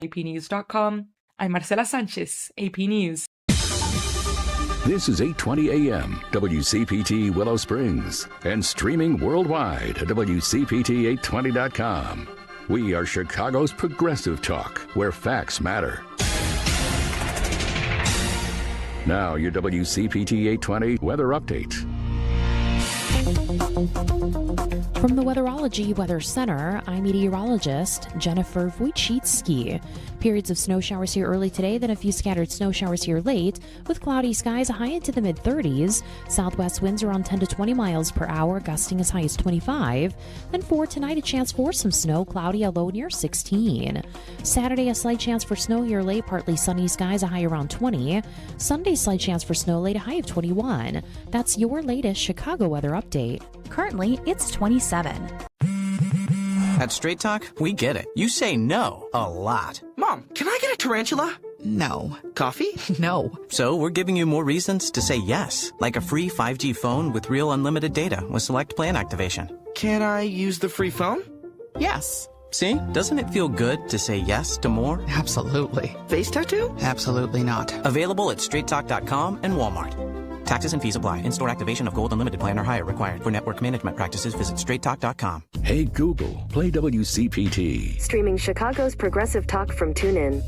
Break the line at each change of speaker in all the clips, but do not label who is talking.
apnews.com. I'm Marcela Sanchez, AP News.
This is 8:20 a.m. WCPT Willow Springs and streaming worldwide at WCPT820.com. We are Chicago's progressive talk, where facts matter. Now, your WCPT 820 weather update.
From the Weatherology Weather Center, I'm meteorologist Jennifer Wojcicki. Periods of snow showers here early today, then a few scattered snow showers here late, with cloudy skies high into the mid-30s. Southwest winds around 10 to 20 miles per hour, gusting as high as 25. Then for tonight, a chance for some snow, cloudy, a low near 16. Saturday, a slight chance for snow here late, partly sunny skies, a high around 20. Sunday, slight chance for snow late, a high of 21. That's your latest Chicago weather update.
Currently, it's 27.
At Straight Talk, we get it. You say no a lot.
Mom, can I get a tarantula?
No.
Coffee?
No.
So we're giving you more reasons to say yes, like a free 5G phone with real unlimited data with select plan activation.
Can I use the free phone?
Yes.
See? Doesn't it feel good to say yes to more?
Absolutely.
Face tattoo?
Absolutely not.
Available at straighttalk.com and Walmart. Taxes and fees apply. In-store activation of Gold Unlimited plan or higher required. For network management practices, visit straighttalk.com.
Hey Google, play WCPT.
Streaming Chicago's progressive talk from TuneIn.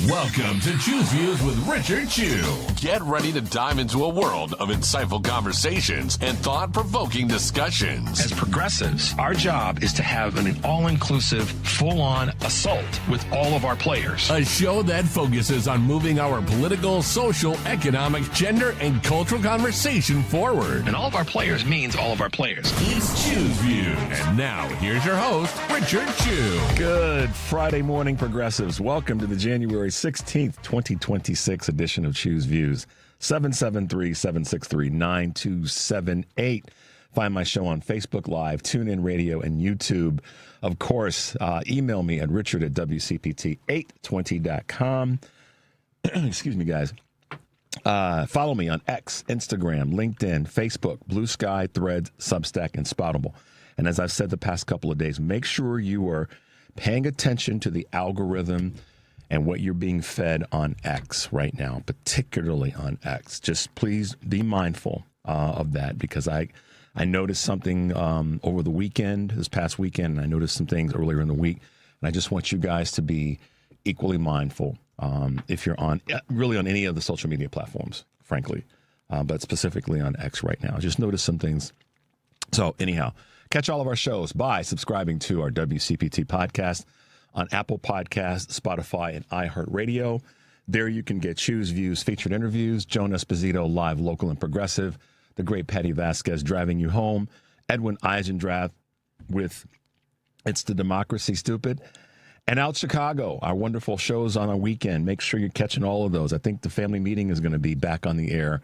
Welcome to Choose Views with Richard Chu. Get ready to dive into a world of insightful conversations and thought-provoking discussions.
As progressives, our job is to have an all-inclusive, full-on assault with all of our players.
A show that focuses on moving our political, social, economic, gender, and cultural conversation forward.
And all of our players means all of our players.
It's Choose Views. And now, here's your host, Richard Chu.
Good Friday morning, progressives. Welcome to the January 16th, 2026 edition of Choose Views. 773-763-9278. Find my show on Facebook Live, TuneIn Radio, and YouTube. Of course, email me at richard@wcpt820.com. Excuse me, guys. Follow me on X, Instagram, LinkedIn, Facebook, Blue Sky, Threads, Substack, and Spoutable. And as I've said the past couple of days, make sure you are paying attention to the algorithm and what you're being fed on X right now, particularly on X. Just please be mindful of that, because I noticed something over the weekend, this past weekend, and I noticed some things earlier in the week, and I just want you guys to be equally mindful if you're on any of the social media platforms, frankly, but specifically on X right now. I just noticed some things. So anyhow, catch all of our shows by subscribing to our WCPT podcast on Apple Podcasts, Spotify, and iHeartRadio. There you can get Choose Views featured interviews, Joan Esposito, live, local, and progressive, the great Patty Vasquez, Driving You Home, Edwin Eisendrath with It's the Democracy, Stupid, and Out Chicago, our wonderful shows on our weekend. Make sure you're catching all of those. I think the family meeting is going to be back on the air.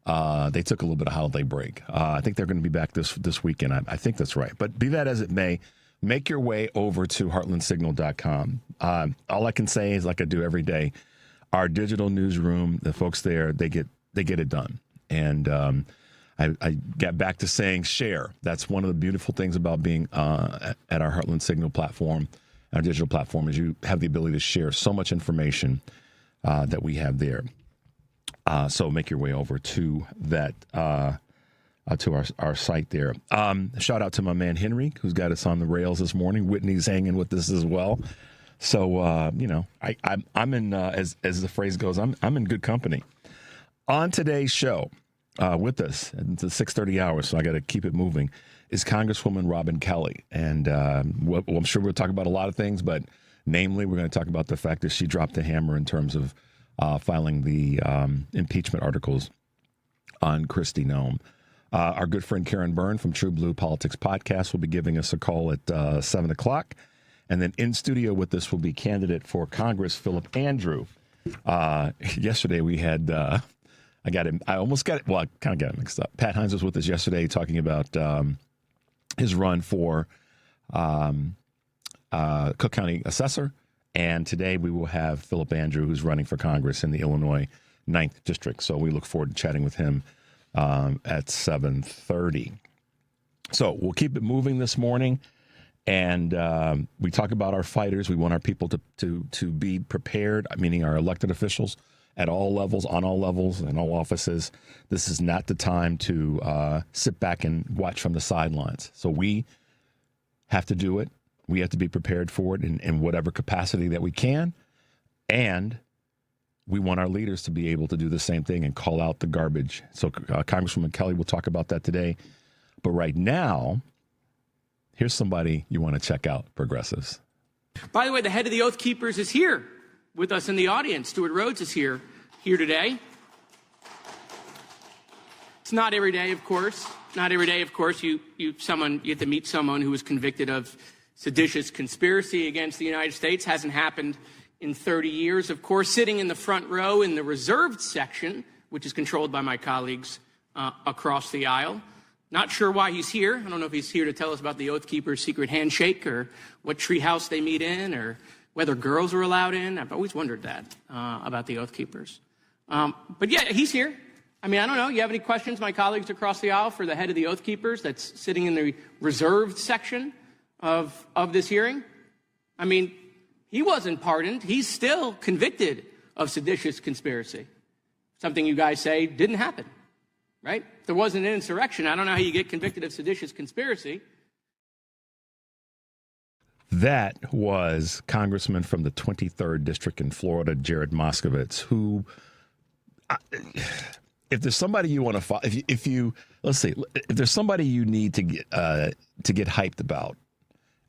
They took a little bit of holiday break. I think they're going to be back this weekend. I think that's right. But be that as it may, make your way over to heartlandsignal.com. All I can say is, like I do every day, our digital newsroom, the folks there, they get it done. And I get back to saying share. That's one of the beautiful things about being at our Heartland Signal platform, our digital platform, is you have the ability to share so much information that we have there. So make your way over to that, to our site there. Shout out to my man Henry, who's got us on the rails this morning. Whitney's hanging with us as well. So I'm in, as the phrase goes, I'm in good company. On today's show, with us, it's the 6:30 hours, so I got to keep it moving, is Congresswoman Robin Kelly, and I'm sure we'll talk about a lot of things, but namely, we're going to talk about the fact that she dropped the hammer in terms of filing the impeachment articles on Kristi Noem. Our good friend Karen Byrne from TruBlu Politics podcast will be giving us a call at 7 o'clock. And then in studio with us will be candidate for Congress, Philip Andrew. Yesterday we had, I almost got it. Well, I kind of got it mixed up. Pat Hines was with us yesterday talking about his run for Cook County Assessor. And today we will have Philip Andrew, who's running for Congress in the Illinois 9th District. So we look forward to chatting with him at 7:30. So we'll keep it moving this morning. And we talk about our fighters. We want our people to be prepared, meaning our elected officials at all levels, on all levels, in all offices. This is not the time to sit back and watch from the sidelines. So we have to do it. We have to be prepared for it in whatever capacity that we can. And we want our leaders to be able to do the same thing and call out the garbage. So Congresswoman Kelly will talk about that today. But right now, here's somebody you want to check out, progressives.
By the way, the head of the Oath Keepers is here with us in the audience. Stuart Rhodes is here today. It's not every day, of course. Not every day, of course, you get to meet someone who was convicted of seditious conspiracy against the United States. Hasn't happened in 30 years. Of course, sitting in the front row in the reserved section, which is controlled by my colleagues across the aisle. Not sure why he's here. I don't know if he's here to tell us about the Oath Keepers' secret handshake or what treehouse they meet in or whether girls are allowed in. I've always wondered that about the Oath Keepers. But yeah, he's here. I mean, I don't know. You have any questions, my colleagues across the aisle, for the head of the Oath Keepers that's sitting in the reserved section of this hearing? I mean, he wasn't pardoned. He's still convicted of seditious conspiracy. Something you guys say didn't happen, right? If there wasn't an insurrection, I don't know how you get convicted of seditious conspiracy.
That was Congressman from the 23rd District in Florida, Jared Moskowitz, who, if there's somebody you want to follow, if there's somebody you need to get hyped about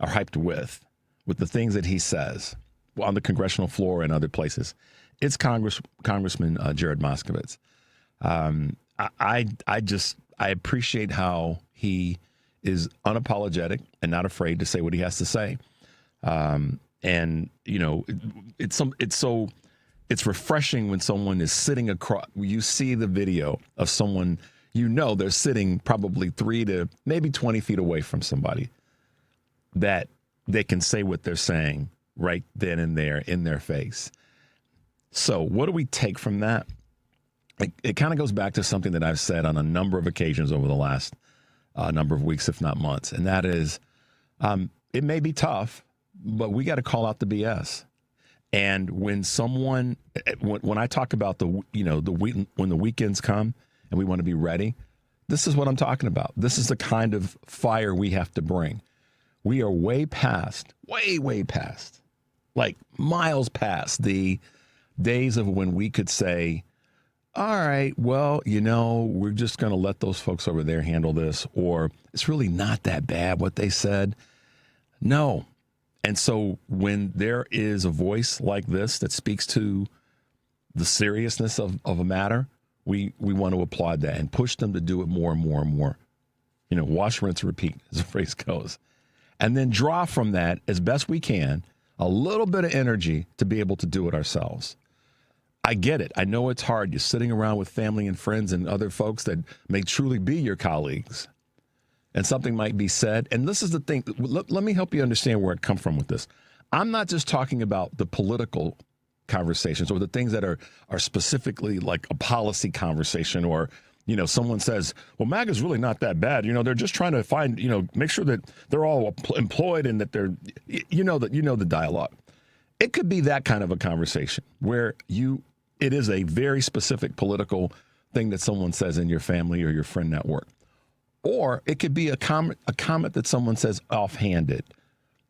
or hyped with the things that he says on the congressional floor and other places, it's Congressman Jared Moskowitz. I appreciate how he is unapologetic and not afraid to say what he has to say. And you know, it's refreshing when someone is sitting across. You see the video of someone, you know, they're sitting probably 3 to maybe 20 feet away from somebody that they can say what they're saying right then and there in their face. So what do we take from that? It kind of goes back to something that I've said on a number of occasions over the last number of weeks, if not months, and that is, it may be tough, but we got to call out the BS. And when I talk about when the weekends come and we want to be ready, this is what I'm talking about. This is the kind of fire we have to bring. We are way past, like miles past the days of when we could say, all right, well, you know, we're just going to let those folks over there handle this, or it's really not that bad what they said. No. And so when there is a voice like this that speaks to the seriousness of a matter, we want to applaud that and push them to do it more and more and more. You know, wash, rinse, repeat, as the phrase goes. And then draw from that, as best we can, a little bit of energy to be able to do it ourselves. I get it. I know it's hard. You're sitting around with family and friends and other folks that may truly be your colleagues. And something might be said. And this is the thing. Let me help you understand where I come from with this. I'm not just talking about the political conversations or the things that are specifically like a policy conversation, or, you know, someone says, well, MAGA's really not that bad. You know, they're just trying to find, you know, make sure that they're all employed and that they're, you know, the dialogue. It could be that kind of a conversation where it is a very specific political thing that someone says in your family or your friend network. Or it could be a comment that someone says offhanded.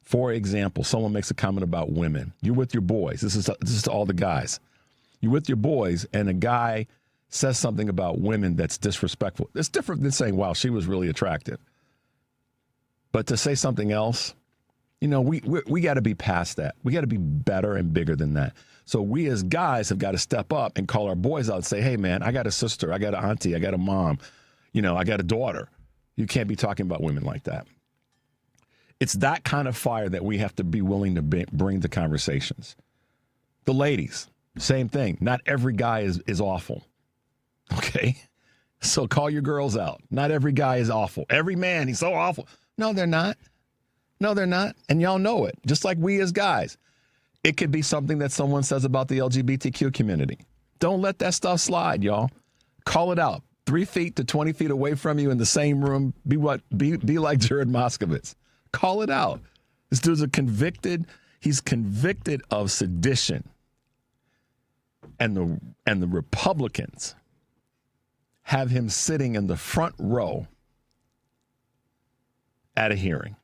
For example, someone makes a comment about women. You're with your boys. This is to all the guys. You're with your boys, and a guy says something about women that's disrespectful. It's different than saying, wow, she was really attractive. But to say something else, you know, we got to be past that. We got to be better and bigger than that. So we as guys have got to step up and call our boys out and say, hey, man, I got a sister, I got an auntie, I got a mom, you know, I got a daughter. You can't be talking about women like that. It's that kind of fire that we have to be willing to bring to conversations. The ladies, same thing. Not every guy is awful. Okay? So call your girls out. Not every guy is awful. Every man, he's so awful. No, they're not. No, they're not. And y'all know it, just like we as guys. It could be something that someone says about the LGBTQ community. Don't let that stuff slide, y'all. Call it out. 3 feet to 20 feet away from you in the same room, be like Jared Moskowitz. Call it out. This dude's he's convicted of sedition. And the Republicans have him sitting in the front row at a hearing.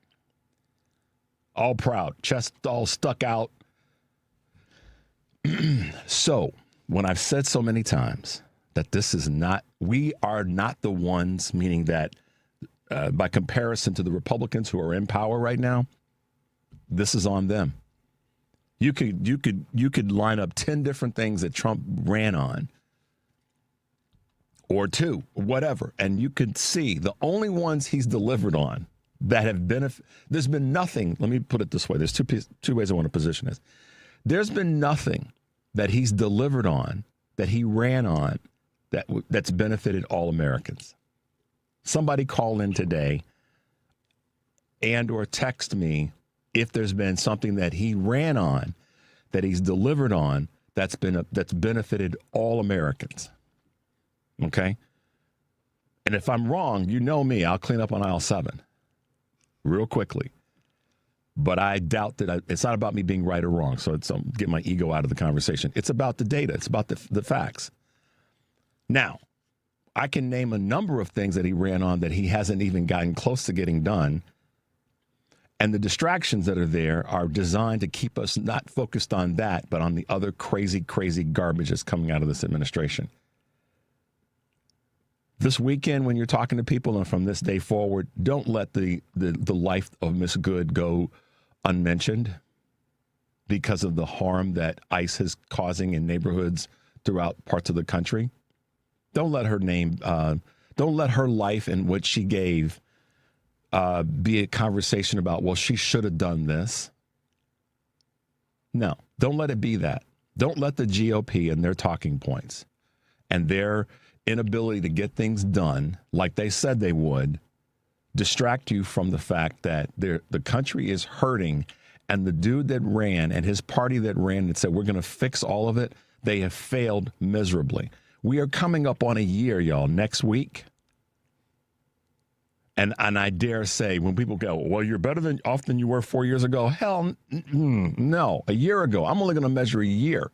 All proud, chest all stuck out. So, when I've said so many times that we are not the ones, meaning that by comparison to the Republicans who are in power right now, this is on them. You could line up 10 different things that Trump ran on, or 2, whatever, and you could see the only ones he's delivered on that have there's been nothing. Let me put it this way. There's two ways I want to position this. There's been nothing that he's delivered on, that he ran on, that's benefited all Americans. Somebody call in today and or text me if there's been something that he ran on, that he's delivered on, that's benefited all Americans. Okay? And if I'm wrong, you know me, I'll clean up on aisle 7 real quickly. But I doubt that it's not about me being right or wrong, so get my ego out of the conversation. It's about the data. It's about the facts. Now, I can name a number of things that he ran on that he hasn't even gotten close to getting done. And the distractions that are there are designed to keep us not focused on that, but on the other crazy, crazy garbage that's coming out of this administration. This weekend, when you're talking to people and from this day forward, don't let the life of Miss Good go unmentioned because of the harm that ICE is causing in neighborhoods throughout parts of the country. Don't let her don't let her life and what she gave be a conversation about, well, she should have done this. No, don't let it be that. Don't let the GOP and their talking points and their inability to get things done like they said they would distract you from the fact that the country is hurting, and the dude that ran and his party that ran and said we're going to fix all of it, they have failed miserably. We are coming up on a year, y'all, next week. And I dare say when people go, well, you're better off than you were 4 years ago. Hell, no. A year ago, I'm only going to measure a year.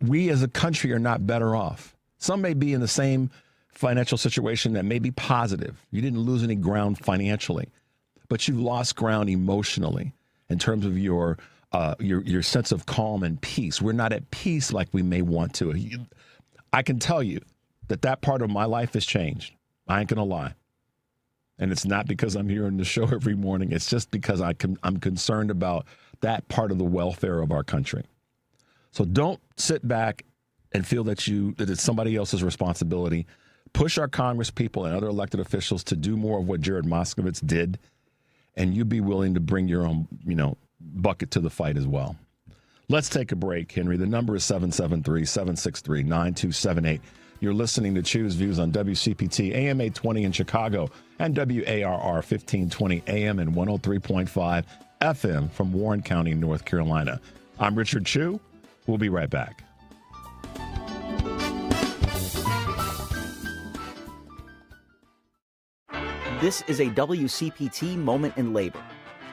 We as a country are not better off. Some may be in the same financial situation that may be positive. You didn't lose any ground financially, but you lost ground emotionally in terms of your sense of calm and peace. We're not at peace like we may want to. I can tell you that part of my life has changed. I ain't going to lie. And it's not because I'm here on the show every morning. It's just because I'm concerned about that part of the welfare of our country. So don't sit back and feel that it's somebody else's responsibility. Push our Congress people and other elected officials to do more of what Jared Moskowitz did, and you be willing to bring your own, bucket to the fight as well. Let's take a break, Henry. The number is 773-763-9278. You're listening to Choose Views on WCPT, AM 820 in Chicago, and WARR 1520 AM and 103.5 FM from Warren County, North Carolina. I'm Richard Chu. We'll be right back.
This is a WCPT moment in labor.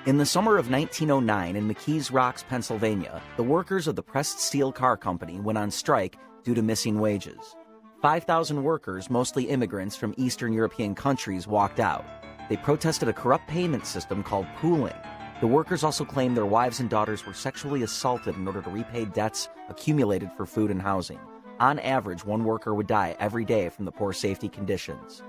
In the summer of 1909 in McKees Rocks, Pennsylvania, the workers of the Pressed Steel Car Company went on strike due to missing wages. 5,000 workers, mostly immigrants from Eastern European countries, walked out. They protested a corrupt payment system called pooling. The workers also claimed their wives and daughters were sexually assaulted in order to repay debts accumulated for food and housing. On average, one worker would die every day from the poor safety conditions.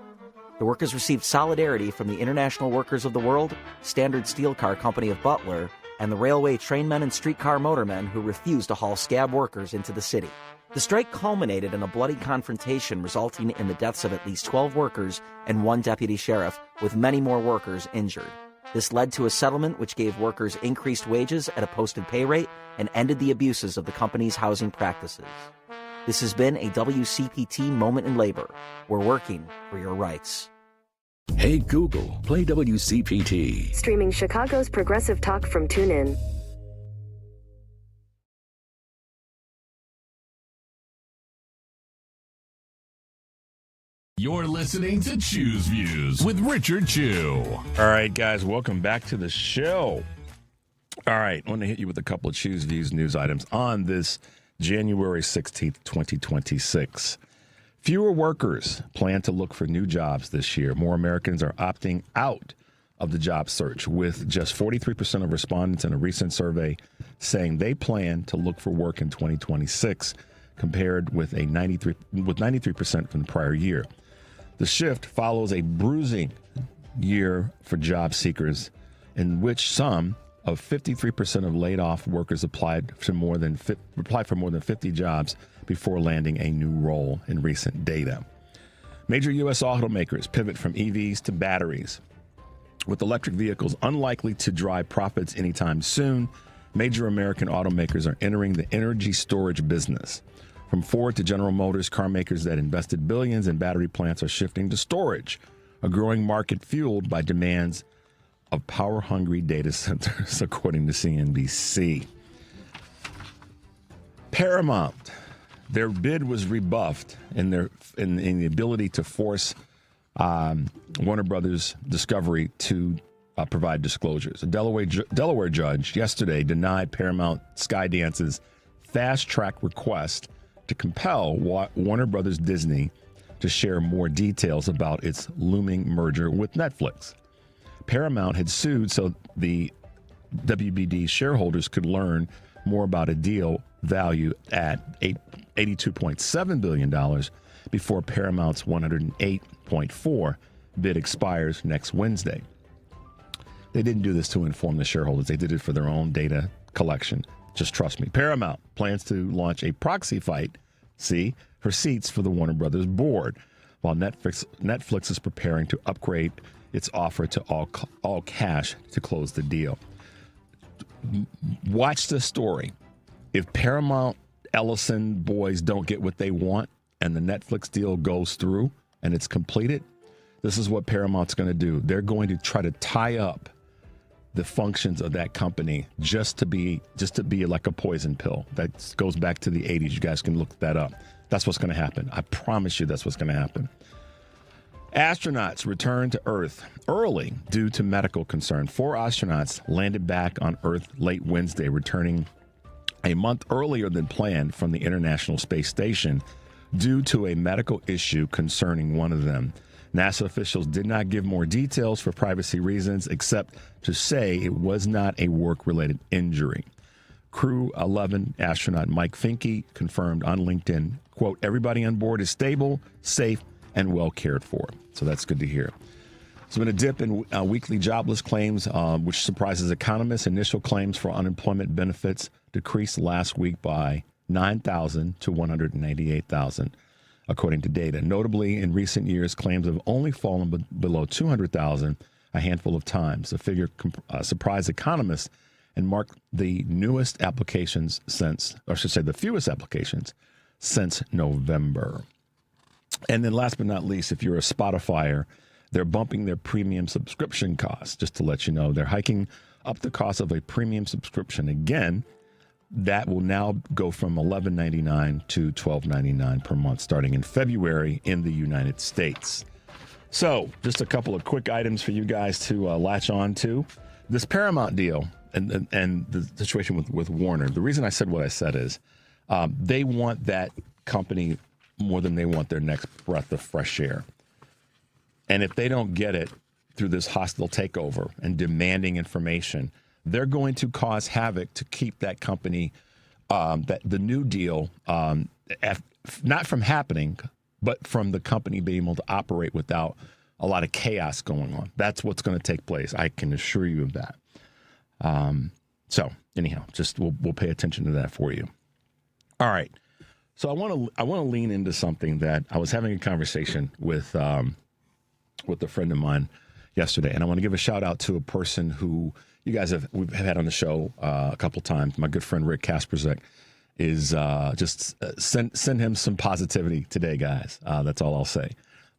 The workers received solidarity from the International Workers of the World, Standard Steel Car Company of Butler, and the railway trainmen and streetcar motormen who refused to haul scab workers into the city. The strike culminated in a bloody confrontation resulting in the deaths of at least 12 workers and one deputy sheriff, with many more workers injured. This led to a settlement which gave workers increased wages at a posted pay rate and ended the abuses of the company's housing practices. This has been a WCPT Moment in Labor. We're working for your rights.
Hey Google, play WCPT.
Streaming Chicago's progressive talk from TuneIn.
You're listening to Chew's Views with Richard Chew.
All right, guys, welcome back to the show. All right, I want to hit you with a couple of Chew's Views news items on this January 16th, 2026. Fewer workers plan to look for new jobs this year. More Americans are opting out of the job search, with just 43% of respondents in a recent survey saying they plan to look for work in 2026, compared with 93% from the prior year. The shift follows a bruising year for job seekers, in which some of 53% of laid-off workers applied for more than 50 jobs before landing a new role in recent data. Major U.S. automakers pivot from EVs to batteries. With electric vehicles unlikely to drive profits anytime soon, major American automakers are entering the energy storage business. From Ford to General Motors, car makers that invested billions in battery plants are shifting to storage, a growing market fueled by demands of power-hungry data centers, according to CNBC. Paramount, their bid was rebuffed in the ability to force Warner Brothers Discovery to provide disclosures. A Delaware judge yesterday denied Paramount Skydance's fast-track request to compel Warner Brothers Disney to share more details about its looming merger with Netflix. Paramount had sued so the WBD shareholders could learn more about a deal valued at $82.7 billion before Paramount's $108.4 bid expires next Wednesday. They didn't do this to inform the shareholders. They did it for their own data collection. Just trust me. Paramount plans to launch a proxy fight, for seats for the Warner Brothers board, while Netflix is preparing to upgrade its offer to all cash to close the deal. Watch this story. If Paramount Ellison boys don't get what they want and the Netflix deal goes through and it's completed, this is what Paramount's going to do. They're going to try to tie up the functions of that company just to be like a poison pill. That goes back to the 80s. You guys can look that up. That's what's going to happen. I promise you that's what's going to happen. Astronauts returned to Earth early due to medical concern. 4 astronauts landed back on Earth late Wednesday, returning a month earlier than planned from the International Space Station due to a medical issue concerning one of them. NASA officials did not give more details for privacy reasons, except to say it was not a work-related injury. Crew 11 astronaut Mike Finke confirmed on LinkedIn, quote, "Everybody on board is stable, safe, and well cared for." So that's good to hear. There's been a dip in weekly jobless claims, which surprises economists. Initial claims for unemployment benefits decreased last week by 9,000 to 198,000. According to data. Notably, in recent years, claims have only fallen below 200,000 a handful of times. The figure surprised economists and marked the fewest applications since November. And then last but not least, if you're a Spotifyer, they're bumping their premium subscription costs. Just to let you know, they're hiking up the cost of a premium subscription again. That will now go from $11.99 to $12.99 per month starting in February in the United States. So just a couple of quick items for you guys to latch on to. This Paramount deal and the situation with Warner. The reason I said what I said is they want that company more than they want their next breath of fresh air. And if they don't get it through this hostile takeover and demanding information, they're going to cause havoc to keep that company, the new deal, not from happening, but from the company being able to operate without a lot of chaos going on. That's what's going to take place. I can assure you of that. So anyhow, just we'll pay attention to that for you. All right. So I want to lean into something that I was having a conversation with a friend of mine yesterday, and I want to give a shout out to a person who we've had on the show a couple times. My good friend Rick Kasperzek is send him some positivity today, guys. That's all I'll say.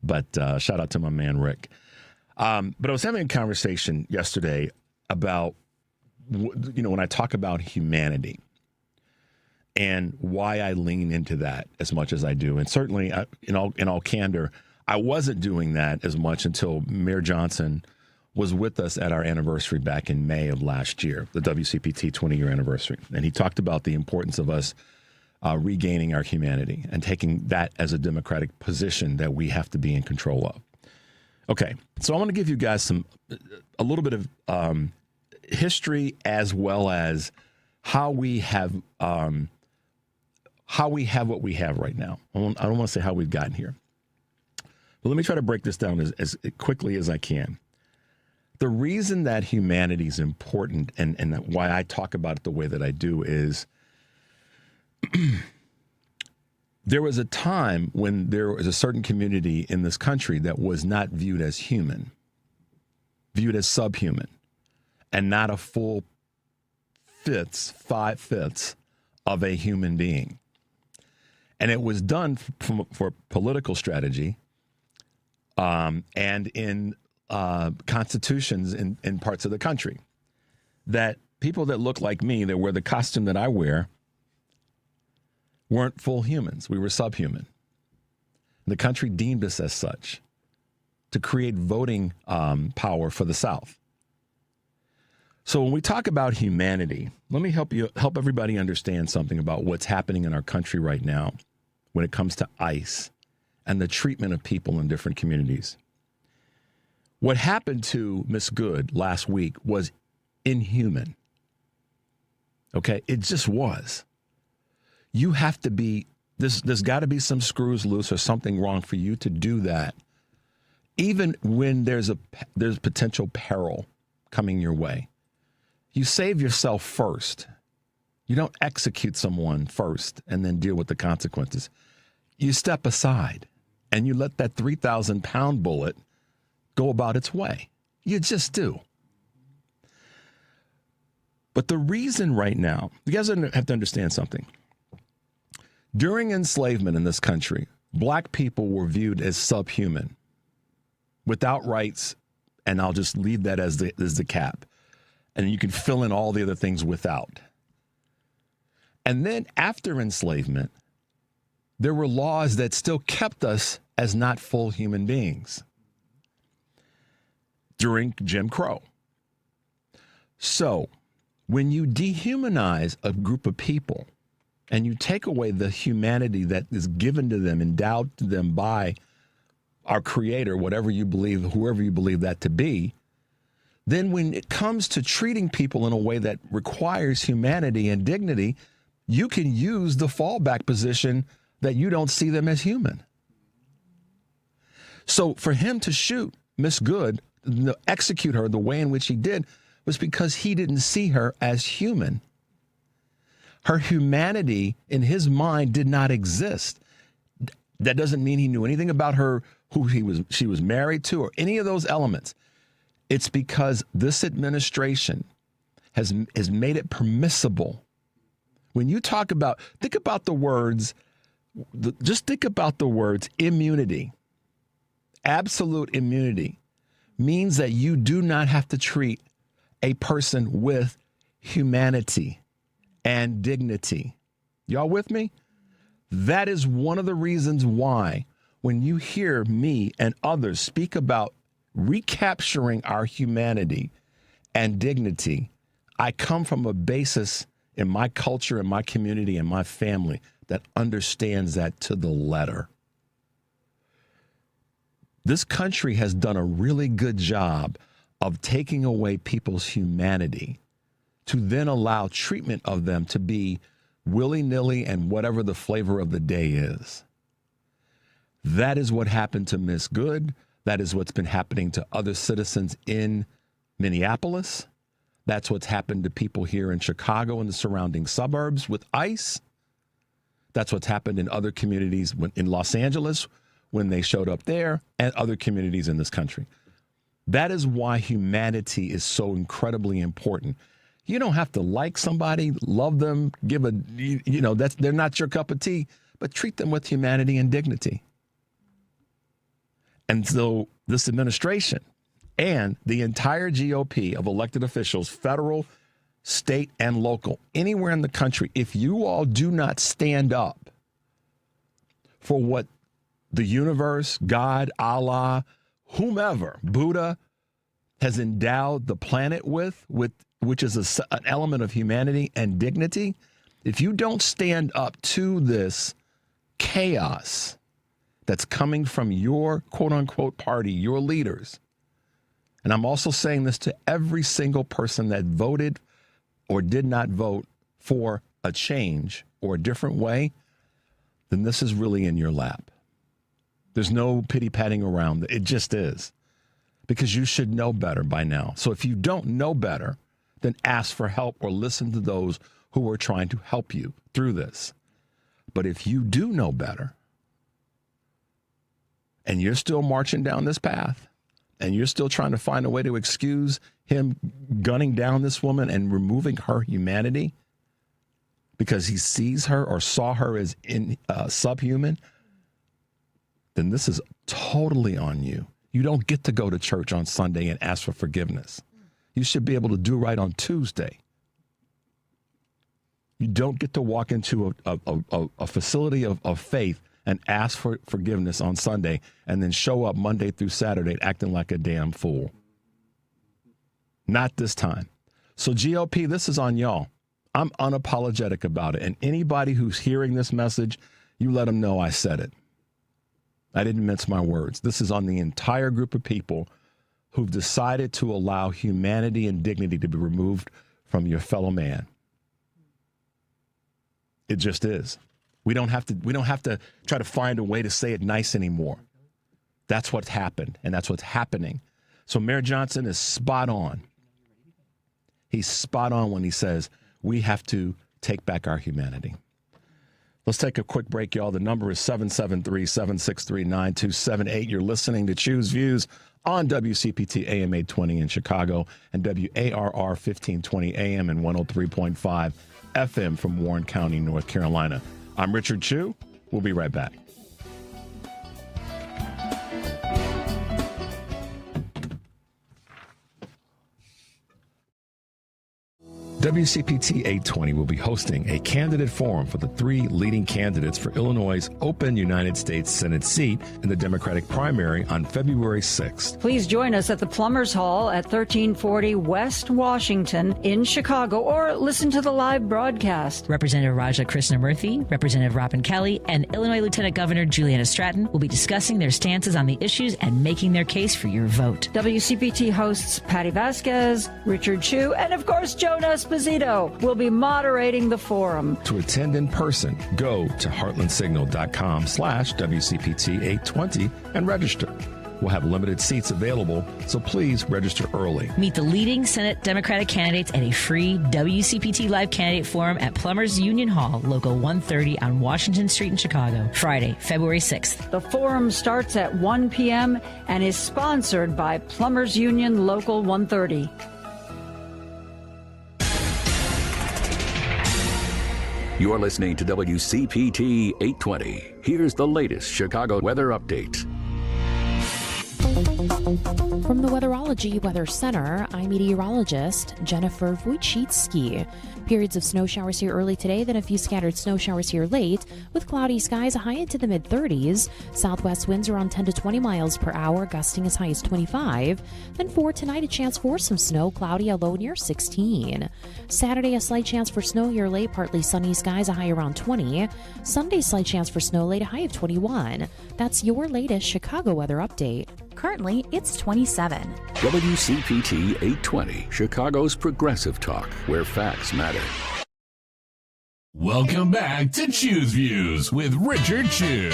But shout out to my man Rick. But I was having a conversation yesterday about when I talk about humanity and why I lean into that as much as I do, and certainly in all candor, I wasn't doing that as much until Mayor Johnson was with us at our anniversary back in May of last year, the WCPT 20-year anniversary. And he talked about the importance of us regaining our humanity and taking that as a democratic position that we have to be in control of. Okay, so I want to give you guys a little bit of history as well as how we have what we have right now. I don't want to say how we've gotten here, but let me try to break this down as quickly as I can. The reason that humanity is important and why I talk about it the way that I do is there was a time when there was a certain community in this country that was not viewed as human, viewed as subhuman, and not a full 5/5 of a human being. And it was done for political strategy and in constitutions in parts of the country, that people that look like me, that wear the costume that I wear, weren't full humans. We were subhuman. The country deemed us as such to create voting power for the South. So when we talk about humanity, let me help everybody understand something about what's happening in our country right now when it comes to ICE and the treatment of people in different communities. What happened to Miss Good last week was inhuman. Okay, it just was. You have to be, there's got to be some screws loose or something wrong for you to do that, even when there's potential peril coming your way. You save yourself first. You don't execute someone first and then deal with the consequences. You step aside and you let that 3,000-pound bullet go about its way. You just do. But the reason right now, you guys have to understand something. During enslavement in this country, black people were viewed as subhuman, without rights, and I'll just leave that as the cap. And you can fill in all the other things without. And then after enslavement, there were laws that still kept us as not full human beings during Jim Crow. So when you dehumanize a group of people and you take away the humanity that is given to them, endowed to them by our Creator, whatever you believe, whoever you believe that to be, then when it comes to treating people in a way that requires humanity and dignity, you can use the fallback position that you don't see them as human. So for him to shoot Miss Good, execute her the way in which he did, was because he didn't see her as human. Her humanity in his mind did not exist. That doesn't mean he knew anything about her, who she was married to, or any of those elements. It's because this administration has made it permissible. When you talk about, think about the words, just think about the words immunity. Absolute immunity means that you do not have to treat a person with humanity and dignity. Y'all with me? That is one of the reasons why when you hear me and others speak about recapturing our humanity and dignity, I come from a basis in my culture, in my community, in my family that understands that to the letter. This country has done a really good job of taking away people's humanity to then allow treatment of them to be willy-nilly and whatever the flavor of the day is. That is what happened to Miss Good. That is what's been happening to other citizens in Minneapolis. That's what's happened to people here in Chicago and the surrounding suburbs with ICE. That's what's happened in other communities in Los Angeles when they showed up there, and other communities in this country. That is why humanity is so incredibly important. You don't have to like somebody, love them, they're not your cup of tea, but treat them with humanity and dignity. And so this administration and the entire GOP of elected officials, federal, state, and local, anywhere in the country, if you all do not stand up for what the universe, God, Allah, whomever, Buddha, has endowed the planet with which is an element of humanity and dignity, if you don't stand up to this chaos that's coming from your quote-unquote party, your leaders, and I'm also saying this to every single person that voted or did not vote for a change or a different way, then this is really in your lap. There's no pity-patting around. It just is. Because you should know better by now. So if you don't know better, then ask for help or listen to those who are trying to help you through this. But if you do know better, and you're still marching down this path, and you're still trying to find a way to excuse him gunning down this woman and removing her humanity because he sees her or saw her as subhuman, then this is totally on you. You don't get to go to church on Sunday and ask for forgiveness. You should be able to do right on Tuesday. You don't get to walk into a facility of faith and ask for forgiveness on Sunday and then show up Monday through Saturday acting like a damn fool. Not this time. So GOP, this is on y'all. I'm unapologetic about it. And anybody who's hearing this message, you let them know I said it. I didn't mince my words. This is on the entire group of people who've decided to allow humanity and dignity to be removed from your fellow man. It just is. We don't have to try to find a way to say it nice anymore. That's what's happened, and that's what's happening. So Mayor Johnson is spot on. He's spot on when he says we have to take back our humanity. Let's take a quick break, y'all. The number is 773-763-9278. You're listening to Choose Views on WCPT AM 820 in Chicago and WARR 1520 AM and 103.5 FM from Warren County, North Carolina. I'm Richard Chu. We'll be right back. WCPT 820 will be hosting a candidate forum for the 3 leading candidates for Illinois' open United States Senate seat in the Democratic primary on February 6th.
Please join us at the Plumbers Hall at 1340 West Washington in Chicago, or listen to the live broadcast.
Representative Raja Krishnamurthy, Representative Robin Kelly, and Illinois Lieutenant Governor Juliana Stratton will be discussing their stances on the issues and making their case for your vote.
WCPT hosts Patty Vasquez, Richard Chu, and of course Jonas Esposito will be moderating the forum.
To attend in person, go to heartlandsignal.com/WCPT820 and register. We'll have limited seats available, so please register early.
Meet the leading Senate Democratic candidates at a free WCPT Live Candidate Forum at Plumbers Union Hall, Local 130 on Washington Street in Chicago, Friday, February 6th.
The forum starts at 1 p.m. and is sponsored by Plumbers Union Local 130.
You're listening to WCPT 820. Here's the latest Chicago weather update.
From the Weatherology Weather Center, I'm meteorologist Jennifer Wojcicki. Periods of snow showers here early today, then a few scattered snow showers here late, with cloudy skies a high into the mid-30s. Southwest winds around 10 to 20 miles per hour, gusting as high as 25. Then for tonight, a chance for some snow, cloudy, a low near 16. Saturday, a slight chance for snow here late, partly sunny skies, a high around 20. Sunday, slight chance for snow late, a high of 21. That's your latest Chicago weather update.
Currently, it's 27.
WCPT 820, Chicago's progressive talk, where facts matter.
Welcome back to Choose Views with Richard Chu.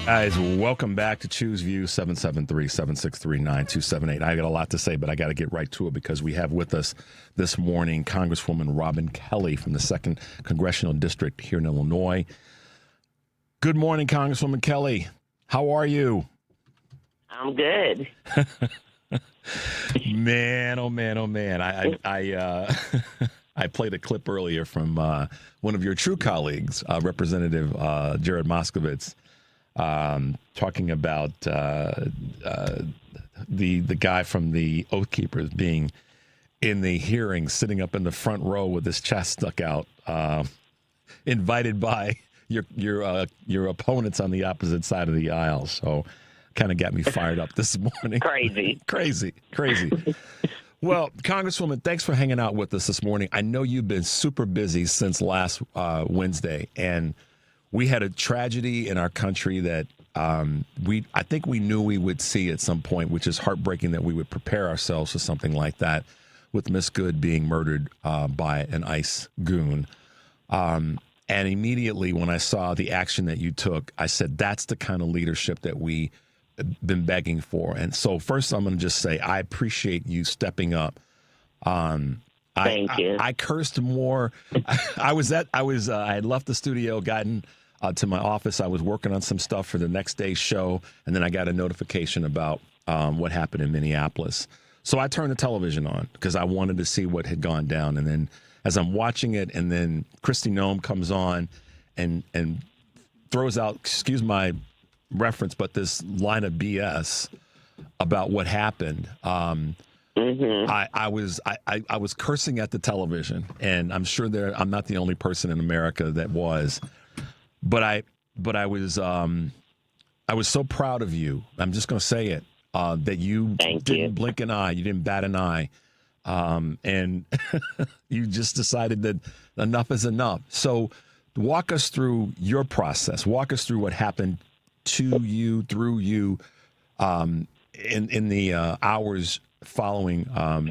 Guys, welcome back to Choose Views, 773-763-9278. I got a lot to say, but I got to get right to it because we have with us this morning Congresswoman Robin Kelly from the 2nd Congressional District here in Illinois. Good morning, Congresswoman Kelly. How are you?
I'm good.
Man, oh man, oh man! I played a clip earlier from one of your true colleagues, Representative Jared Moskowitz, talking about the guy from the Oath Keepers being in the hearing, sitting up in the front row with his chest stuck out, invited by your opponents on the opposite side of the aisle. So kind of got me fired up this morning. Crazy. Well, Congresswoman, thanks for hanging out with us this morning. I know you've been super busy since last Wednesday, and we had a tragedy in our country that I think we knew we would see at some point, which is heartbreaking that we would prepare ourselves for something like that, with Miss Good being murdered by an ICE goon. And immediately when I saw the action that you took, I said, that's the kind of leadership that we been begging for. And so first I'm going to just say I appreciate you stepping up.
Thank you.
I cursed more. I had left the studio, gotten to my office. I was working on some stuff for the next day's show, and then I got a notification about what happened in Minneapolis. So I turned the television on because I wanted to see what had gone down. And then as I'm watching it, and then Kristi Noem comes on and throws out, excuse my reference, but this line of BS about what happened. I was cursing at the television, and I'm sure I'm not the only person in America that was, but I was so proud of you. I'm just going to say it, that you didn't blink an eye, you didn't bat an eye, and you just decided that enough is enough. So walk us through your process. Walk us through what happened to you, through you, in the hours following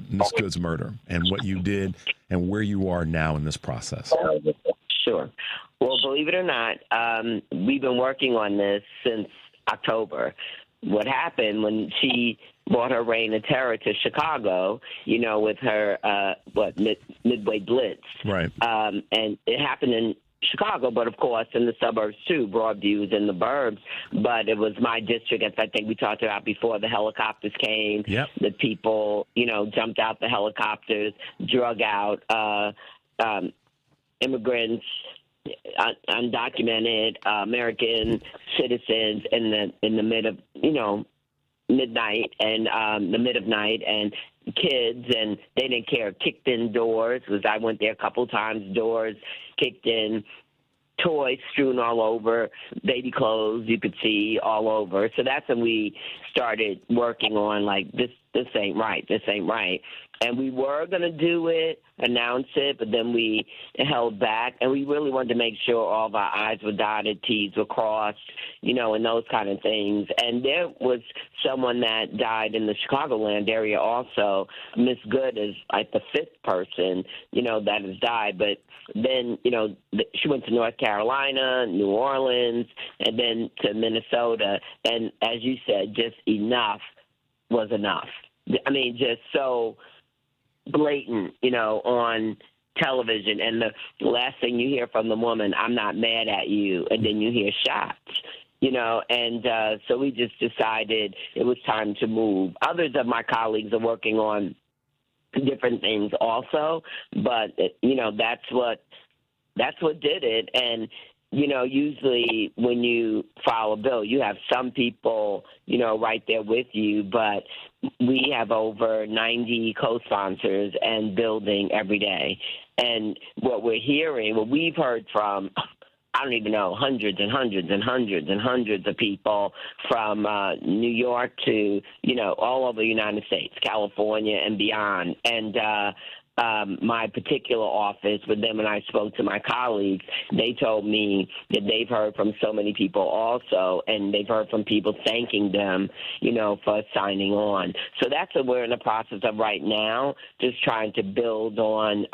Miss Good's murder, and what you did and where you are now in this process.
Sure. Well, believe it or not, we've been working on this since October. What happened when she brought her reign of terror to Chicago, with her, Midway Blitz.
Right.
And it happened in Chicago, but of course in the suburbs too. Broadview was in the burbs, but it was my district, as I think we talked about before. The helicopters came.
Yep.
The people, jumped out the helicopters, drug out immigrants, undocumented American citizens in the mid of midnight and the mid of night, and kids, and they didn't care. Kicked in doors, because I went there a couple times. Doors kicked in, toys strewn all over, baby clothes you could see all over. So that's when we started working on, like, this ain't right. And we were going to do it, announce it, but then we held back. And we really wanted to make sure all of our I's were dotted, T's were crossed, and those kind of things. And there was someone that died in the Chicagoland area also. Miss Good is like the fifth person, that has died. But then, she went to North Carolina, New Orleans, and then to Minnesota. And as you said, just enough was enough. I mean, just so blatant, on television. And the last thing you hear from the woman, I'm not mad at you. And then you hear shots, and so we just decided it was time to move. Others of my colleagues are working on different things also, but, that's what did it. And, usually when you file a bill, you have some people, right there with you, but we have over 90 co-sponsors and building every day. And what we've heard from, I don't even know, hundreds and hundreds and hundreds and hundreds of people from New York to, all over the United States, California and beyond. And my particular office, with them, and I spoke to my colleagues, they told me that they've heard from so many people also, and they've heard from people thanking them, for signing on. So that's what we're in the process of right now, just trying to build on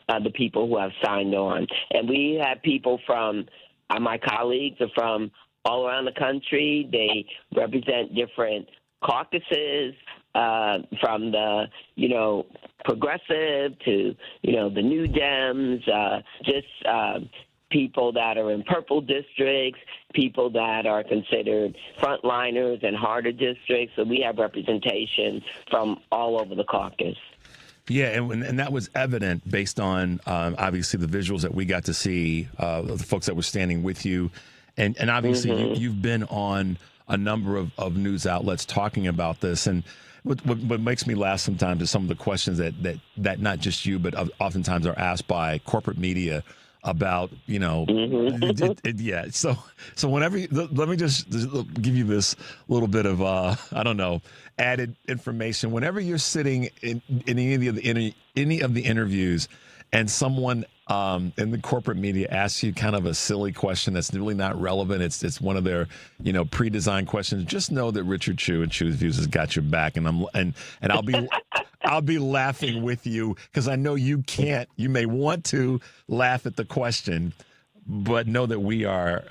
the people who have signed on. And we have people from, my colleagues are from all around the country. They represent different caucuses, from the, progressive to, the New Dems, people that are in purple districts, people that are considered frontliners and harder districts. So we have representation from all over the caucus.
Yeah, and that was evident based on, obviously, the visuals that we got to see, the folks that were standing with you. And obviously, you've been on a number of news outlets talking about this. And what makes me laugh sometimes is some of the questions that not just you, but oftentimes are asked by corporate media about, yeah. So whenever let me just give you this little bit of added information. Whenever you're sitting in any of the interviews, and someone in the corporate media asks you kind of a silly question that's really not relevant, it's one of their pre-designed questions. Just know that Richard Chu and Chu's Views has got your back, and I'll be laughing with you because I know you can't. You may want to laugh at the question, but know that we are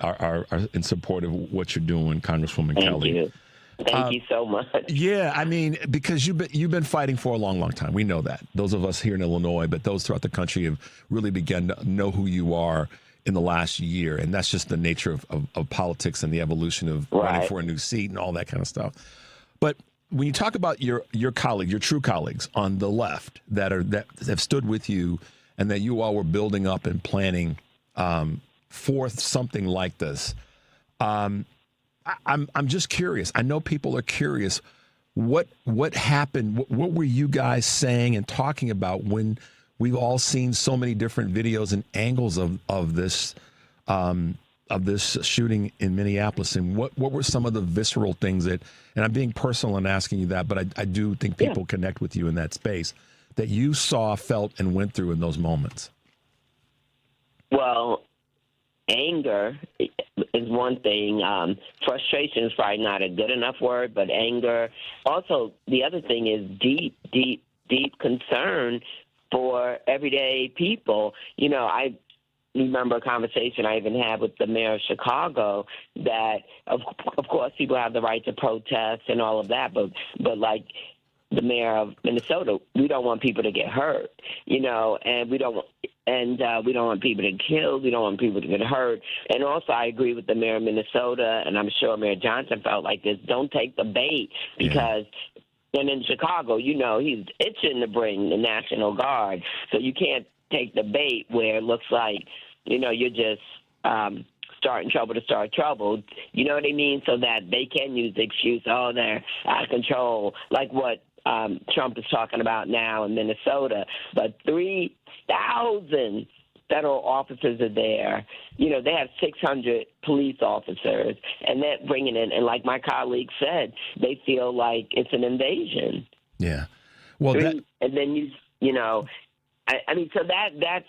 in support of what you're doing, Congresswoman Kelly.
You. Thank you so much.
Yeah, I mean, because you've been fighting for a long, long time. We know that. Those of us here in Illinois, but those throughout the country have really begun to know who you are in the last year, and that's just the nature of politics and the evolution of running for a new seat and all that kind of stuff. But when you talk about your colleagues, your true colleagues on the left that have stood with you, and that you all were building up and planning for something like this. I'm just curious. I know people are curious. What happened? What were you guys saying and talking about when we've all seen so many different videos and angles of this shooting in Minneapolis? And what were some of the visceral things that? And I'm being personal and asking you that, but I do think people connect with you in that space that you saw, felt, and went through in those moments.
Well, anger is one thing. Frustration is probably not a good enough word, but anger. Also, the other thing is deep, deep, deep concern for everyday people. I remember a conversation I even had with the mayor of Chicago that, of course, people have the right to protest and all of that, but like the mayor of Minnesota, we don't want people to get hurt, and we don't want people to get killed. We don't want people to get hurt. And also, I agree with the mayor of Minnesota, and I'm sure Mayor Johnson felt like this. Don't take the bait because, and in Chicago, he's itching to bring the National Guard. So you can't take the bait where it looks like, you're just starting trouble to start trouble. You know what I mean? So that they can use the excuse, they're out of control, like what Trump is talking about now in Minnesota. But 3,000 federal officers are there. They have 600 police officers, and they're bringing in, and like my colleague said, they feel like it's an invasion.
Yeah. Well,
and then so that's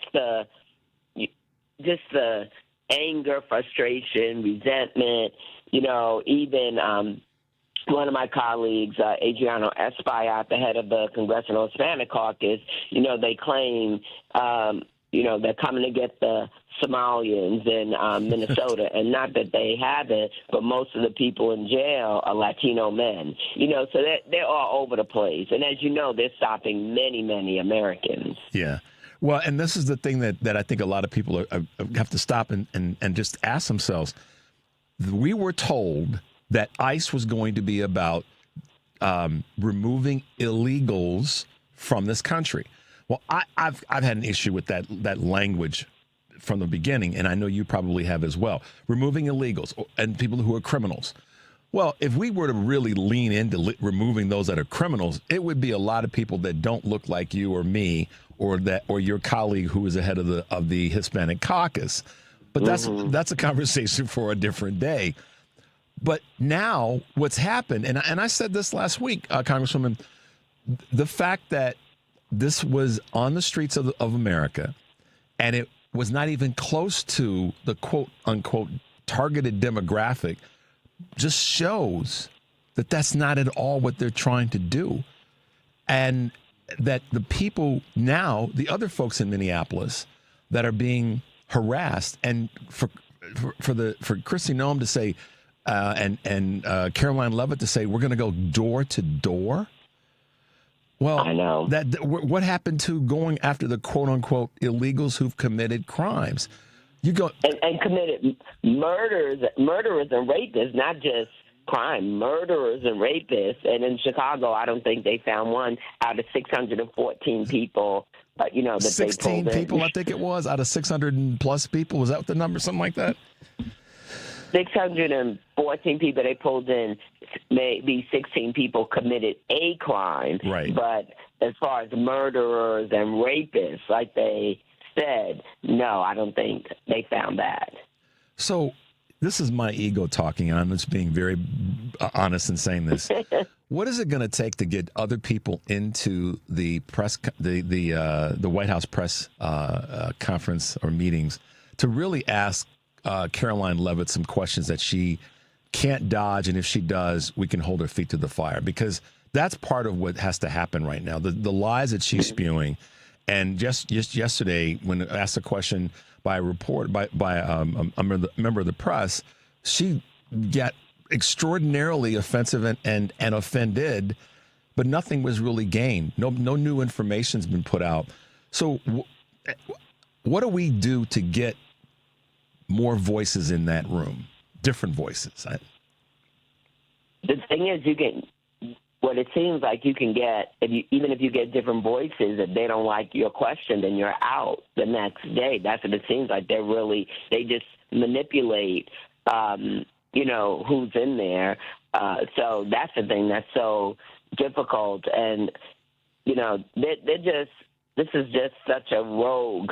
the anger, frustration, resentment. Even one of my colleagues, Adriano Espaillat, the head of the Congressional Hispanic Caucus, they claim, they're coming to get the Somalians in Minnesota, and not that they haven't, but most of the people in jail are Latino men. So they're all over the place. And as you know, they're stopping many, many Americans.
Yeah. Well, and this is the thing that I think a lot of people have to stop and just ask themselves. We were told that ICE was going to be about removing illegals from this country. Well, I've had an issue with that language from the beginning, and I know you probably have as well. Removing illegals and people who are criminals. Well, if we were to really lean into removing those that are criminals, it would be a lot of people that don't look like you or me or your colleague who is the head of the Hispanic caucus. But that's a conversation for a different day. But now what's happened, and I said this last week, Congresswoman, the fact that this was on the streets of America, and it was not even close to the quote-unquote targeted demographic, just shows that that's not at all what they're trying to do. And that the people now, the other folks in Minneapolis that are being harassed, and for Kristi Noem to say, and Caroline Levitt to say, we're going to go door to door. Well,
I know
what happened to going after the quote unquote illegals who've committed crimes? You go
and committed murderers and rapists, not just crime, murderers and rapists. And in Chicago, I don't think they found one out of 614 people. That
16
they
people, I think it was, out of 600 and plus people. Was that the number, something like that?
614 people they pulled in, maybe 16 people committed a crime.
Right.
But as far as murderers and rapists, like they said, no, I don't think they found that.
So this is my ego talking, and I'm just being very honest in saying this. What is it going to take to get other people into the press, the White House press conference or meetings to really ask Caroline Leavitt some questions that she can't dodge, and if she does, we can hold her feet to the fire? Because that's part of what has to happen right now. The lies that she's spewing, and just yesterday, when asked a question by a report by a member of the press, she got extraordinarily offensive and offended, but nothing was really gained. No new information's been put out. So what do we do to get more voices in that room, different voices?
The thing is, what it seems like you can get, even if you get different voices, if they don't like your question, then you're out the next day. That's what it seems like. They just manipulate, who's in there. So that's the thing that's so difficult. And, this is just such a rogue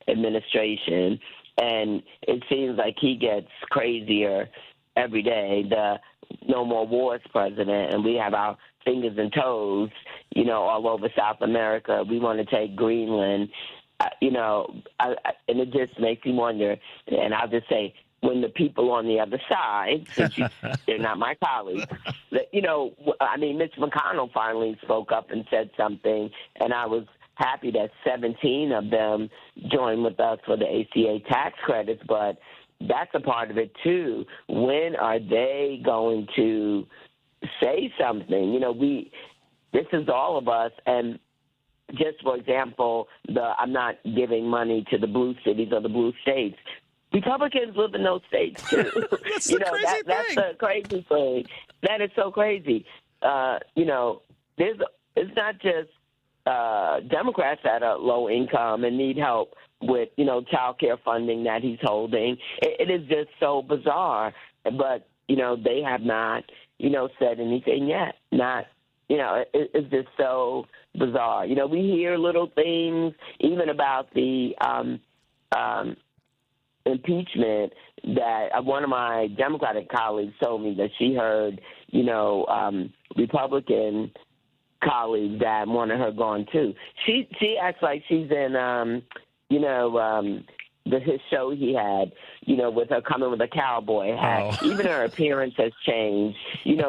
administration. And it seems like he gets crazier every day. The No More Wars president, and we have our fingers and toes, all over South America. We want to take Greenland, and it just makes me wonder. And I'll just say, when the people on the other side, since they're not my colleagues, Mitch McConnell finally spoke up and said something, and I was happy that 17 of them joined with us for the ACA tax credits, but that's a part of it, too. When are they going to say something? This is all of us. And just for example, I'm not giving money to the blue cities or the blue states. Republicans live in those states, too.
That's the crazy thing.
That's the crazy thing. That is so crazy. It's not just Democrats that are low income and need help with, child care funding that he's holding. It is just so bizarre. But, they have not, said anything yet. It's just so bizarre. We hear little things, even about the impeachment, that one of my Democratic colleagues told me that she heard, Republican colleagues that wanted her gone too. She acts like she's in his show he had, with her coming with a cowboy hat. Oh. Even her appearance has changed,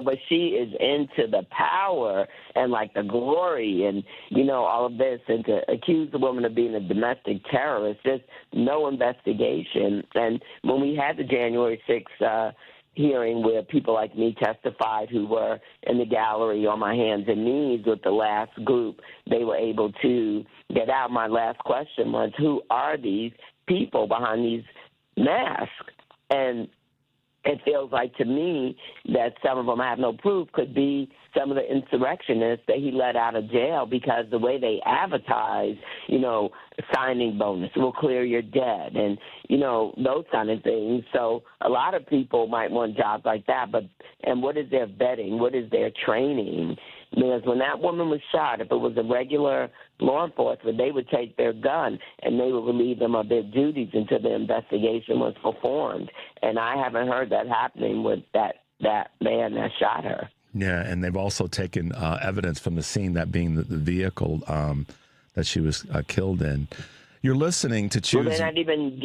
but she is into the power and like the glory and, all of this. And to accuse the woman of being a domestic terrorist, just no investigation. And when we had the January 6th hearing where people like me testified who were in the gallery on my hands and knees with the last group, they were able to get out. My last question was, who are these people behind these masks? And it feels like to me that some of them, I have no proof, could be some of the insurrectionists that he let out of jail, because the way they advertise, signing bonus will clear your debt and, those kind of things. So a lot of people might want jobs like that, and what is their vetting? What is their training? Because when that woman was shot, if it was a regular law enforcement, they would take their gun and they would relieve them of their duties until the investigation was performed. And I haven't heard that happening with that man that shot her.
Yeah, and they've also taken evidence from the scene, that being the vehicle that she was killed in. You're listening to Choose.
Well, they're not even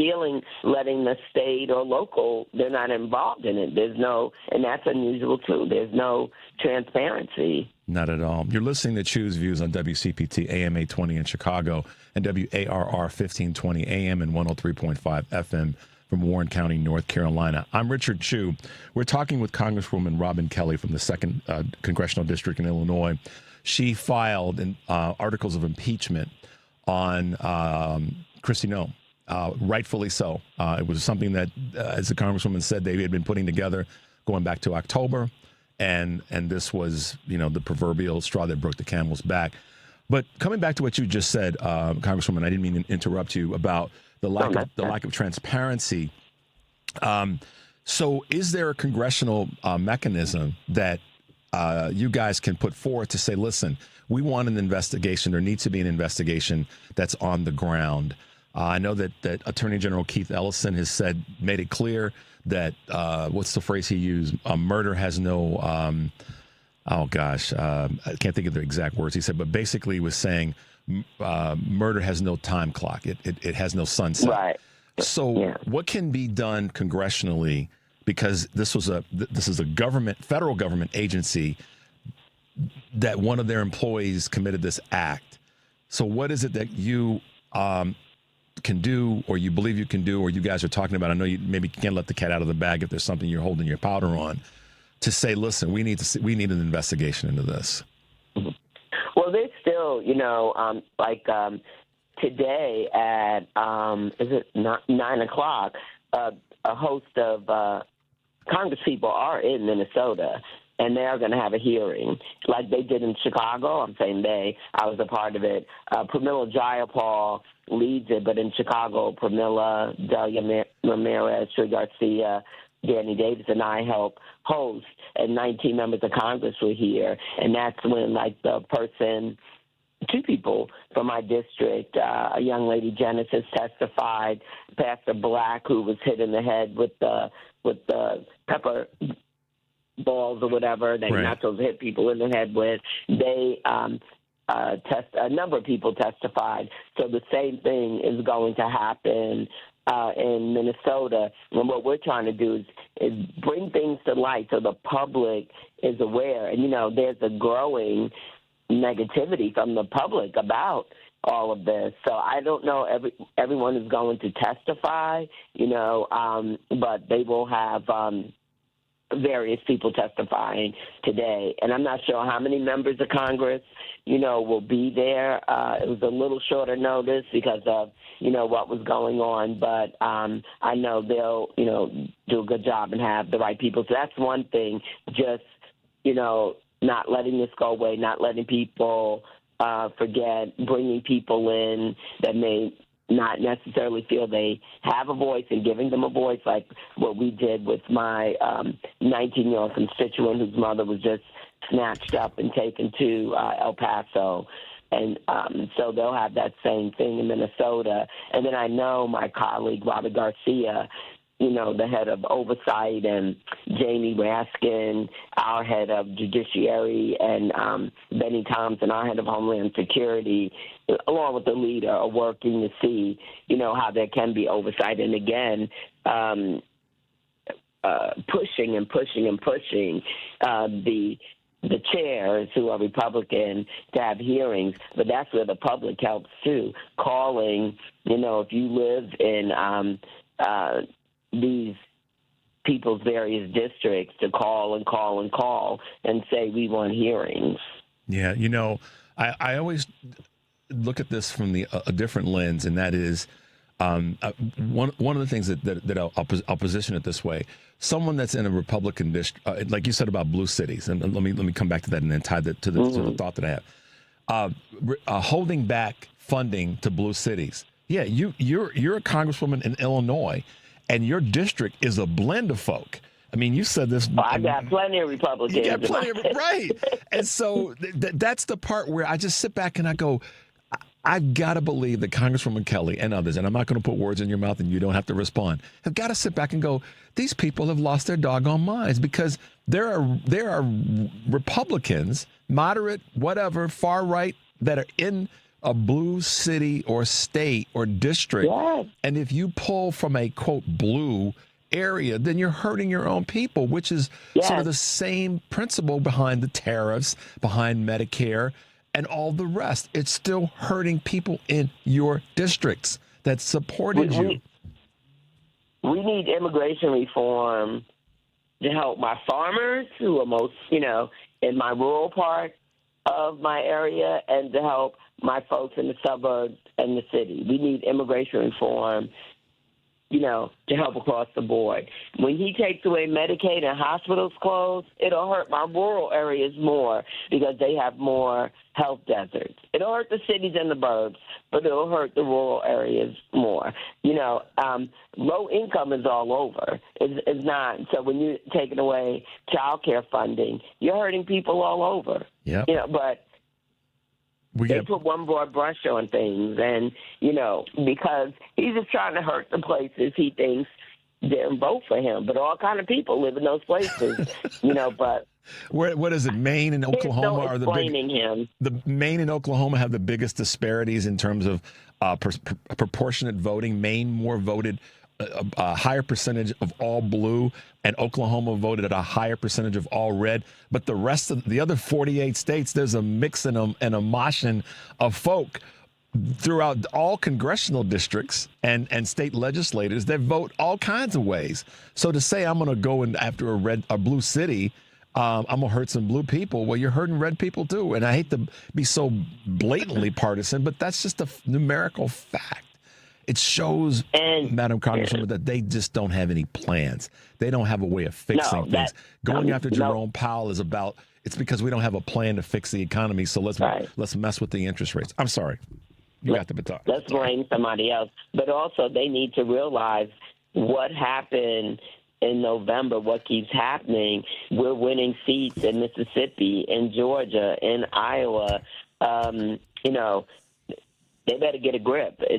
letting the state or local, they're not involved in it. And that's unusual too. There's no transparency.
Not at all. You're listening to Choose Views on WCPT AM 820 in Chicago and WARR 1520 AM and 103.5 FM from Warren County, North Carolina. I'm Richard Chu. We're talking with Congresswoman Robin Kelly from the 2nd Congressional District in Illinois. She filed articles of impeachment on Kristi Noem, rightfully so. It was something that, as the Congresswoman said, they had been putting together going back to October, and this was, the proverbial straw that broke the camel's back. But coming back to what you just said, Congresswoman, I didn't mean to interrupt you, about the lack of transparency. So is there a congressional mechanism that you guys can put forth to say, listen, we want an investigation. There needs to be an investigation that's on the ground. I know that Attorney General Keith Ellison has made it clear that, what's the phrase he used? Murder has no, I can't think of the exact words he said, but basically he was saying murder has no time clock. It has no sunset.
Right.
So what can be done congressionally, because this is a federal government agency that one of their employees committed this act. So what is it that you can do, or you believe you can do, or you guys are talking about? I know you maybe can't let the cat out of the bag if there's something you're holding your powder on, to say, listen, we need an investigation into this.
Well, there's still, today at is it 9 o'clock? A host of Congresspeople are in Minnesota, and they are going to have a hearing like they did in Chicago. I'm saying they. I was a part of it. Pramila Jayapal leads it, but in Chicago, Pramila, Delia Ramirez, Troy Garcia, Danny Davis, and I helped host, and 19 members of Congress were here. And that's when, two people from my district, a young lady, Genesis, testified, Pastor Black, who was hit in the head with the pepper balls or whatever that you're not supposed to hit people in the head with. They a number of people testified. So the same thing is going to happen in Minnesota. And what we're trying to do is bring things to light so the public is aware. And, there's a growing negativity from the public about all of this. So I don't know everyone is going to testify, but they will have various people testifying today. And I'm not sure how many members of Congress, will be there. It was a little shorter notice because of, what was going on. But I know they'll, do a good job and have the right people. So that's one thing, just, not letting this go away, not letting people forget, bringing people in that may not necessarily feel they have a voice and giving them a voice, like what we did with my 19-year-old constituent whose mother was just snatched up and taken to El Paso. And so they'll have that same thing in Minnesota. And then I know my colleague, Robert Garcia, the head of oversight, and Jamie Raskin, our head of judiciary, and Benny Thompson, our head of Homeland Security, along with the leader, are working to see, how there can be oversight. And again, pushing the chairs who are Republican to have hearings, but that's where the public helps too. Calling, if you live in these people's various districts, to call and say we want hearings.
Yeah, I always look at this from a different lens, and that is one of the things that I'll position it this way. Someone that's in a Republican district, like you said about blue cities, and let me come back to that and then tie that to the thought that I have. Holding back funding to blue cities. Yeah, you're a congresswoman in Illinois, and your district is a blend of folk. I mean, you said this.
I got plenty of Republicans.
You got plenty of, right. And so that's the part where I just sit back and I go, I've got to believe that Congresswoman Kelly and others, and I'm not going to put words in your mouth and you don't have to respond, have got to sit back and go, these people have lost their doggone minds, because there are Republicans, moderate, whatever, far right, that are in a blue city or state or district.
Yes.
And if you pull from a, quote, blue area, then you're hurting your own people, which is sort of the same principle behind the tariffs, behind Medicare, and all the rest. It's still hurting people in your districts that supported you.
We need immigration reform to help my farmers, who are most, in my rural part of my area, and to help my folks in the suburbs and the city. We need immigration reform, to help across the board. When he takes away Medicaid and hospitals close, it'll hurt my rural areas more because they have more health deserts. It'll hurt the cities and the burbs, but it'll hurt the rural areas more. Low income is all over. It's not. So when you're taking away child care funding, you're hurting people all over.
Yeah.
But They put one broad brush on things, and, because he's just trying to hurt the places he thinks didn't vote for him. But all kind of people live in those places, but...
What is it? Maine and Oklahoma are the big.
Him.
The Maine and Oklahoma have the biggest disparities in terms of proportionate voting. Maine more voted a higher percentage of all blue, and Oklahoma voted at a higher percentage of all red. But the rest of the other 48 states, there's a mix and a moshing of folk throughout all congressional districts and state legislators that vote all kinds of ways. So to say I'm going to go in after a blue city. I'm going to hurt some blue people. Well, you're hurting red people, too. And I hate to be so blatantly partisan, but that's just a numerical fact. It shows, Madam Congresswoman, that they just don't have any plans. They don't have a way of fixing things. Going after Jerome Powell is it's because we don't have a plan to fix the economy, so let's mess with the interest rates. I'm sorry. You got the baton.
Let's blame somebody else. But also they need to realize what happened in November, what keeps happening. We're winning seats in Mississippi, in Georgia, in Iowa. They better get a grip. But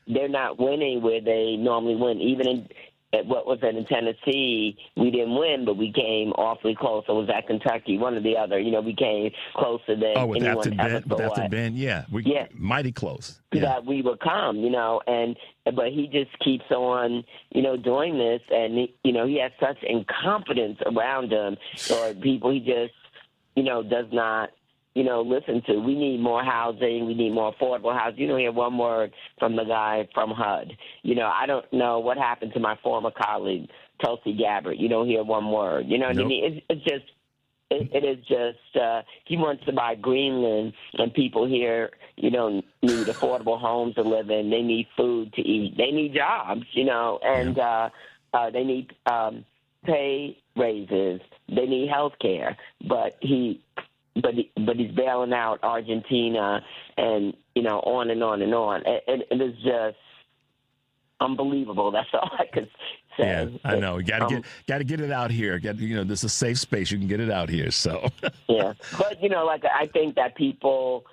they're not winning where they normally win. Even in in Tennessee, we didn't win, but we came awfully close. Or was that Kentucky? One or the other. We came closer than anyone ever thought.
After Ben, mighty close.
That we would come, but he just keeps on, doing this, and he has such incompetence around him, or people he just, does not, listen to. We need more housing. We need more affordable housing. You don't hear one word from the guy from HUD. I don't know what happened to my former colleague, Tulsi Gabbard. You don't hear one word. You know what I mean? It's just, it is just, he wants to buy Greenland, and people here, need affordable homes to live in. They need food to eat. They need jobs, and they need pay raises. They need health care. But he's bailing out Argentina and, on and on and on. It is just unbelievable. That's all I could say.
Yeah, I know. You got to get it out here. This is a safe space. You can get it out here. So
yeah, but I think that people,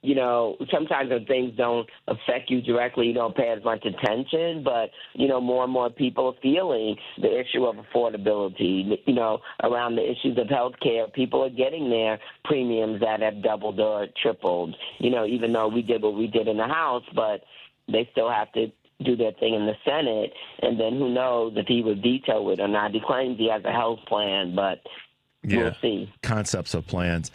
sometimes when things don't affect you directly, you don't pay as much attention. But more and more people are feeling the issue of affordability. Around the issues of health care, people are getting their premiums that have doubled or tripled. Even though we did what we did in the House, but they still have to do their thing in the Senate, and then who knows if he would veto it or not. He claims he has a health plan, but we'll see.
Concepts of plans.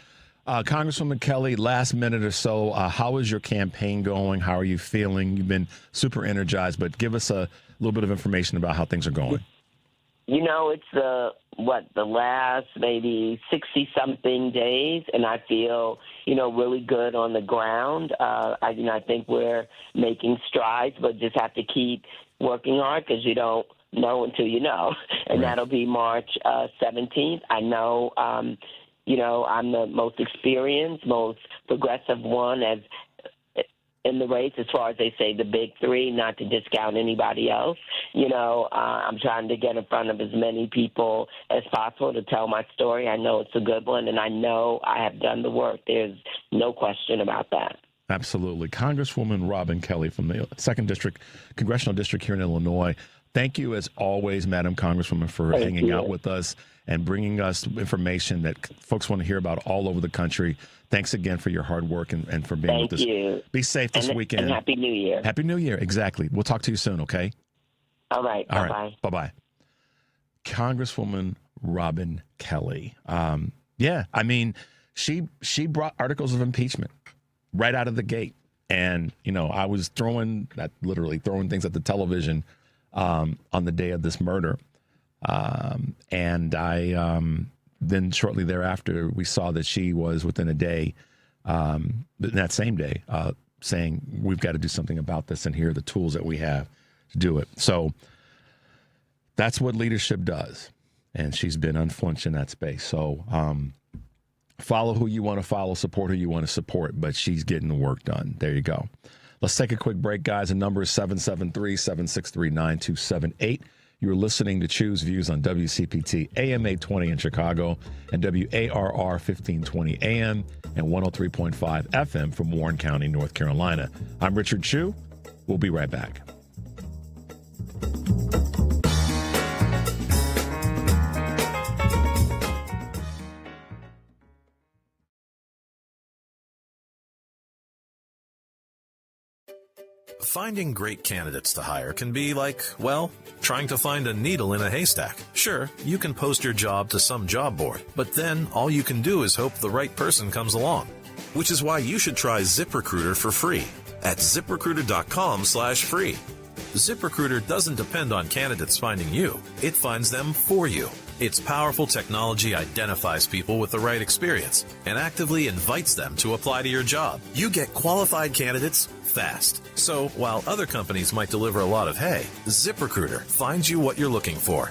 Congresswoman Kelly, last minute or so, how is your campaign going? How are you feeling? You've been super energized, but give us a little bit of information about how things are going.
It's the last maybe 60-something days, and I feel, really good on the ground. I think we're making strides, but just have to keep working hard because you don't know until you know. And that'll be March 17th. I know, I'm the most experienced, most progressive one in the race, as far as they say, the big three, not to discount anybody else. I'm trying to get in front of as many people as possible to tell my story. I know it's a good one, and I know I have done the work. There's no question about that.
Absolutely. Congresswoman Robin Kelly from the 2nd District, Congressional District here in Illinois. Thank you, as always, Madam Congresswoman, for hanging out with us and bringing us information that folks want to hear about all over the country. Thanks again for your hard work and for being with us.
Thank you.
Be safe this weekend.
And Happy New Year.
Happy New Year. Exactly. We'll talk to you soon, okay?
All right. Bye-bye.
All right. Bye-bye. Congresswoman Robin Kelly. She brought articles of impeachment right out of the gate. And, I was literally throwing things at the television on the day of this murder. And I then shortly thereafter, we saw that she was within a day, that same day, saying we've got to do something about this, and here are the tools that we have to do it. So that's what leadership does. And she's been unflinched in that space. So follow who you want to follow, support who you want to support, but she's getting the work done. There you go. Let's take a quick break, guys. The number is 773-763-9278. You're listening to Choose Views on WCPT AM 820 in Chicago and WARR 1520 AM and 103.5 FM from Warren County, North Carolina. I'm Richard Chu. We'll be right back.
Finding great candidates to hire can be like, well, trying to find a needle in a haystack. Sure, you can post your job to some job board, but then all you can do is hope the right person comes along. Which is why you should try ZipRecruiter for free at ZipRecruiter.com/free. ZipRecruiter doesn't depend on candidates finding you. It finds them for you. Its powerful technology identifies people with the right experience and actively invites them to apply to your job. You get qualified candidates fast. So while other companies might deliver a lot of hay, ZipRecruiter finds you what you're looking for.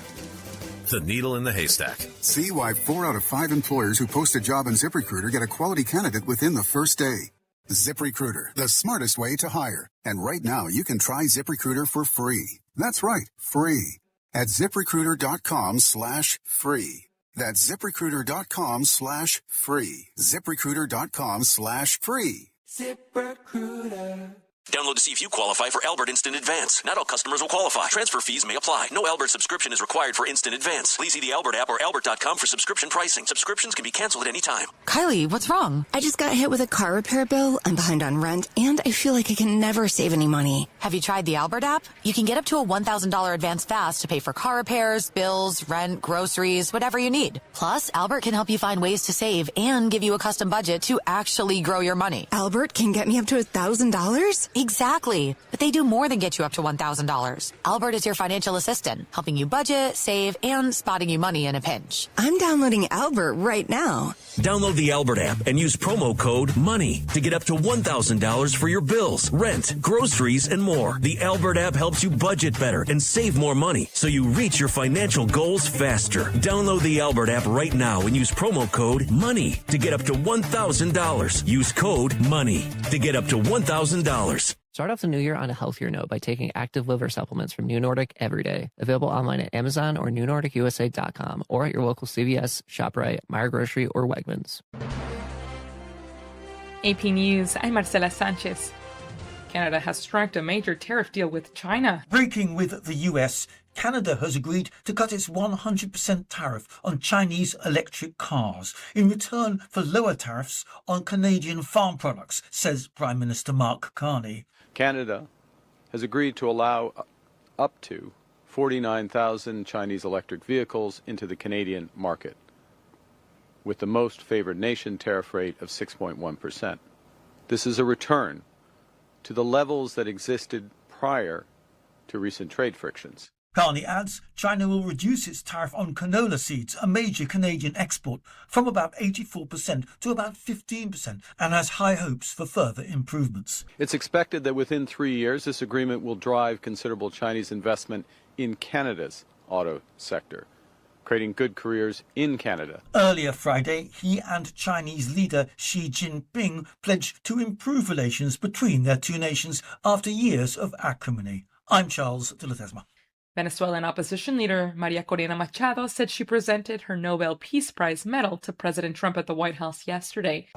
The needle in the haystack.
See why 4 out of 5 employers who post a job on ZipRecruiter get a quality candidate within the first day. ZipRecruiter, the smartest way to hire. And right now, you can try ZipRecruiter for free. That's right, free. At ZipRecruiter.com/free. That's ZipRecruiter.com/free. ZipRecruiter.com/free.
ZipRecruiter. Download to see if you qualify for Albert Instant Advance. Not all customers will qualify. Transfer fees may apply. No Albert subscription is required for Instant Advance. Please see the Albert app or albert.com for subscription pricing. Subscriptions can be canceled at any time.
Kylie, what's wrong? I just got hit with a car repair bill. I'm behind on rent, and I feel like I can never save any money.
Have you tried the Albert app? You can get up to a $1,000 advance fast to pay for car repairs, bills, rent, groceries, whatever you need. Plus, Albert can help you find ways to save and give you a custom budget to actually grow your money.
Albert can get me up to $1,000?
Exactly. But they do more than get you up to $1,000. Albert is your financial assistant, helping you budget, save, and spotting you money in a pinch.
I'm downloading Albert right now.
Download the Albert app and use promo code MONEY to get up to $1,000 for your bills, rent, groceries, and more. The Albert app helps you budget better and save more money so you reach your financial goals faster. Download the Albert app right now and use promo code MONEY to get up to $1,000. Use code MONEY to get up to $1,000.
Start off the new year on a healthier note by taking active liver supplements from New Nordic every day. Available online at Amazon or newnordicusa.com or at your local CVS, ShopRite, Meijer Grocery, or Wegmans.
AP News, I'm Marcela Sanchez. Canada has struck a major tariff deal with China.
Breaking with the US, Canada has agreed to cut its 100% tariff on Chinese electric cars in return for lower tariffs on Canadian farm products, says Prime Minister Mark Carney.
Canada has agreed to allow up to 49,000 Chinese electric vehicles into the Canadian market, with the most favored nation tariff rate of 6.1%. This is a return to the levels that existed prior to recent trade frictions.
Carney adds China will reduce its tariff on canola seeds, a major Canadian export, from about 84% to about 15%, and has high hopes for further improvements.
It's expected that within 3 years, this agreement will drive considerable Chinese investment in Canada's auto sector, creating good careers in Canada.
Earlier Friday, he and Chinese leader Xi Jinping pledged to improve relations between their two nations after years of acrimony. I'm Charles de Ledesma.
Venezuelan opposition leader Maria Corina Machado said she presented her Nobel Peace Prize medal to President Trump at the White House yesterday.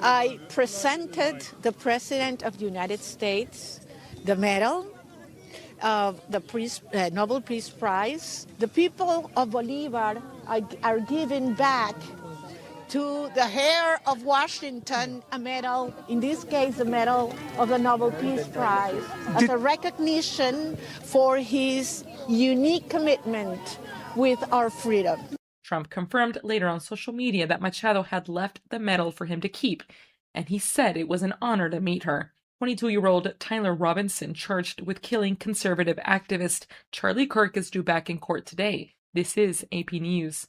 I presented the President of the United States the medal of the Nobel Peace Prize. The people of Bolivar are giving back to the heir of Washington a medal, in this case the medal of the Nobel Peace Prize, as a recognition for his unique commitment with our freedom.
Trump confirmed later on social media that Machado had left the medal for him to keep, and he said it was an honor to meet her. 22-year-old Tyler Robinson, charged with killing conservative activist Charlie Kirk, is due back in court today. This is AP News.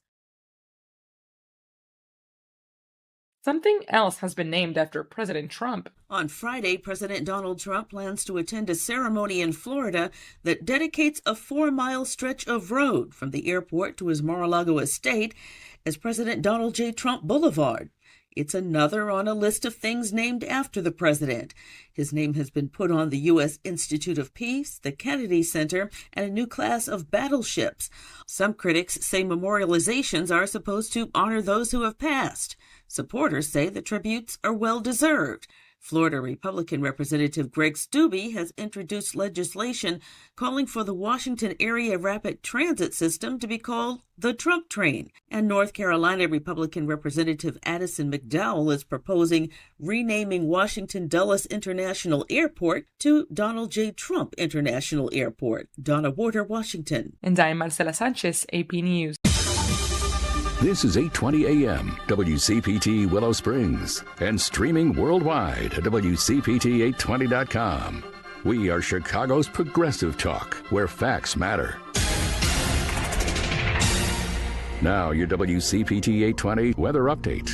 Something else has been named after President Trump.
On Friday, President Donald Trump plans to attend a ceremony in Florida that dedicates a 4-mile stretch of road from the airport to his Mar-a-Lago estate as President Donald J. Trump Boulevard. It's another on a list of things named after the president. His name has been put on the U.S. Institute of Peace, the Kennedy Center, and a new class of battleships. Some critics say memorializations are supposed to honor those who have passed. Supporters say the tributes are well-deserved. Florida Republican Representative Greg Steube has introduced legislation calling for the Washington area rapid transit system to be called the Trump train. And North Carolina Republican Representative Addison McDowell is proposing renaming Washington Dulles International Airport to Donald J. Trump International Airport. Donna Warder, Washington.
And I'm Marcela Sanchez, AP News.
This is 820 AM, WCPT Willow Springs, and streaming worldwide at WCPT820.com. We are Chicago's progressive talk, where facts matter. Now, your WCPT 820 weather update.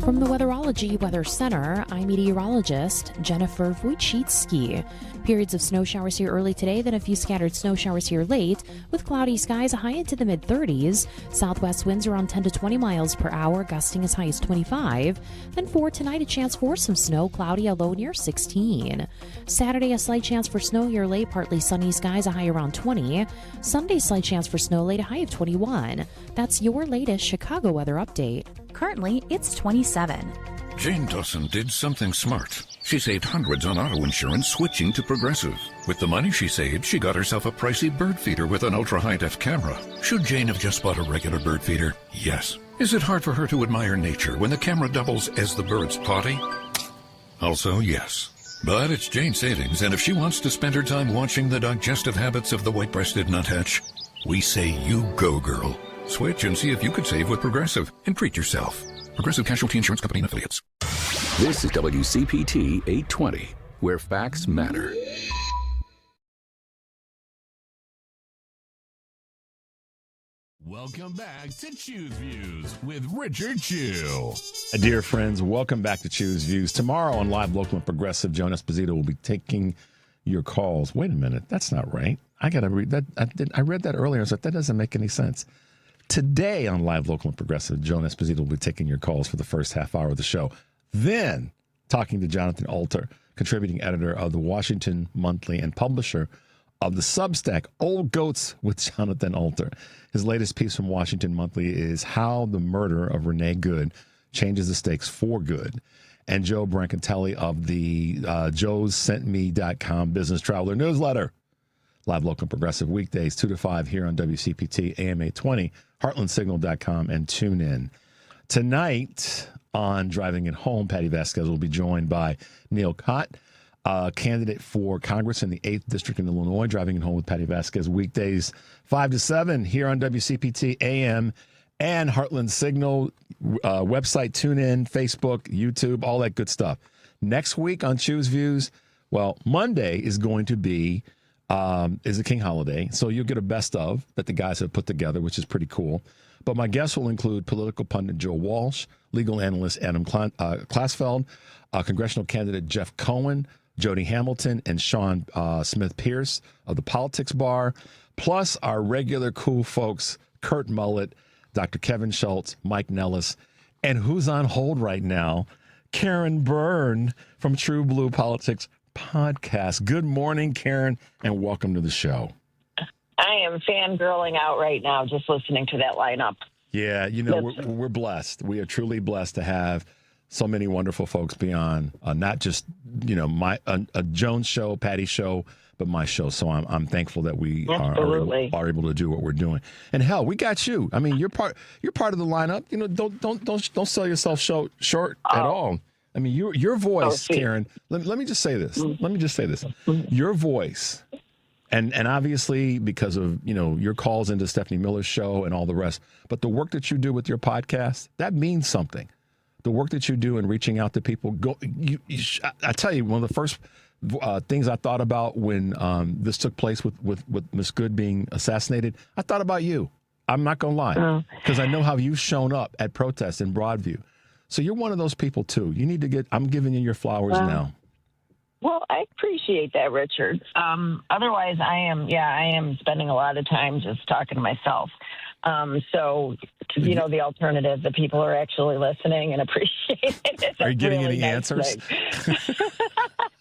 From the Weatherology Weather Center, I'm meteorologist Jennifer Wojcicki. Periods of snow showers here early today, then a few scattered snow showers here late, with cloudy skies, a high into the mid-30s. Southwest winds around 10 to 20 miles per hour, gusting as high as 25. Then for tonight, a chance for some snow, cloudy, a low near 16. Saturday, a slight chance for snow here late, partly sunny skies, a high around 20. Sunday, slight chance for snow late, a high of 21. That's your latest Chicago weather update.
Currently, it's 27.
Jane Dawson did something smart. She saved hundreds on auto insurance switching to Progressive. With the money she saved, she got herself a pricey bird feeder with an ultra-high-def camera. Should Jane have just bought a regular bird feeder? Yes. Is it hard for her to admire nature when the camera doubles as the bird's potty? Also, yes. But it's Jane's savings, and if she wants to spend her time watching the digestive habits of the white-breasted nuthatch, we say you go, girl. Switch and see if you could save with Progressive and treat yourself. Progressive Casualty Insurance Company and Affiliates.
This is WCPT 820, where facts matter.
Welcome back to Choose Views with Richard Chew.
Dear friends, welcome back to Choose Views. Tomorrow on Live, Local, and Progressive, Joan Esposito will be taking your calls. Wait a minute, that's not right. I got to read that. I read that earlier. I was like, that doesn't make any sense. Today on Live, Local, and Progressive, Joan Esposito will be taking your calls for the first half hour of the show. Then talking to Jonathan Alter, contributing editor of the Washington Monthly and publisher of the Substack Old Goats with Jonathan Alter. His latest piece from Washington Monthly is How the Murder of Renee Good Changes the Stakes for Good. And Joe Brancatelli of the joessentme.com Business Traveler newsletter. Live, Local, and Progressive weekdays 2 to 5 here on WCPT AM 820, heartlandsignal.com, and tune in. Tonight on Driving It Home, Patty Vasquez will be joined by Neil Cott, candidate for Congress in the 8th District in Illinois. Driving It Home with Patty Vasquez weekdays 5 to 7 here on WCPT AM and Heartland Signal. Website, tune in, Facebook, YouTube, all that good stuff. Next week on Choose Views, well, Monday is going to be is a King holiday, so you'll get a best of that the guys have put together, which is pretty cool. But my guests will include political pundit Joe Walsh, legal analyst Adam Klasfeld, congressional candidate Jeff Cohen, Jody Hamilton, and Sean Smith-Pierce of the Politics Bar, plus our regular cool folks, Kurt Mullett, Dr. Kevin Schultz, Mike Nellis, and who's on hold right now, Karen Byrne from TruBlu Politics podcast. Good morning, Karen, and welcome to the show.
I am fangirling out right now just listening to that lineup.
Yeah, you know, we're blessed. We are truly blessed to have so many wonderful folks be on, not just, you know, a Jones show, Patty show, but my show. So I'm thankful that we are able to do what we're doing. And hell, we got you. I mean, you're part of the lineup. You know, don't sell yourself short at all. I mean, your voice, Karen. Let me just say this. Let me just say this. Your voice, and obviously because of, you know, your calls into Stephanie Miller's show and all the rest, but the work that you do with your podcast, that means something. The work that you do in reaching out to people. I tell you, one of the first things I thought about when this took place with Miss Good being assassinated, I thought about you. I'm not gonna lie, because I know how you've shown up at protests in Broadview. So you're one of those people, too. You need to get – I'm giving you your flowers now.
Well, I appreciate that, Richard. Otherwise, I am spending a lot of time just talking to myself. So, you know, the alternative, the people are actually listening and appreciate it.
Are you getting
really
any
nice
answers?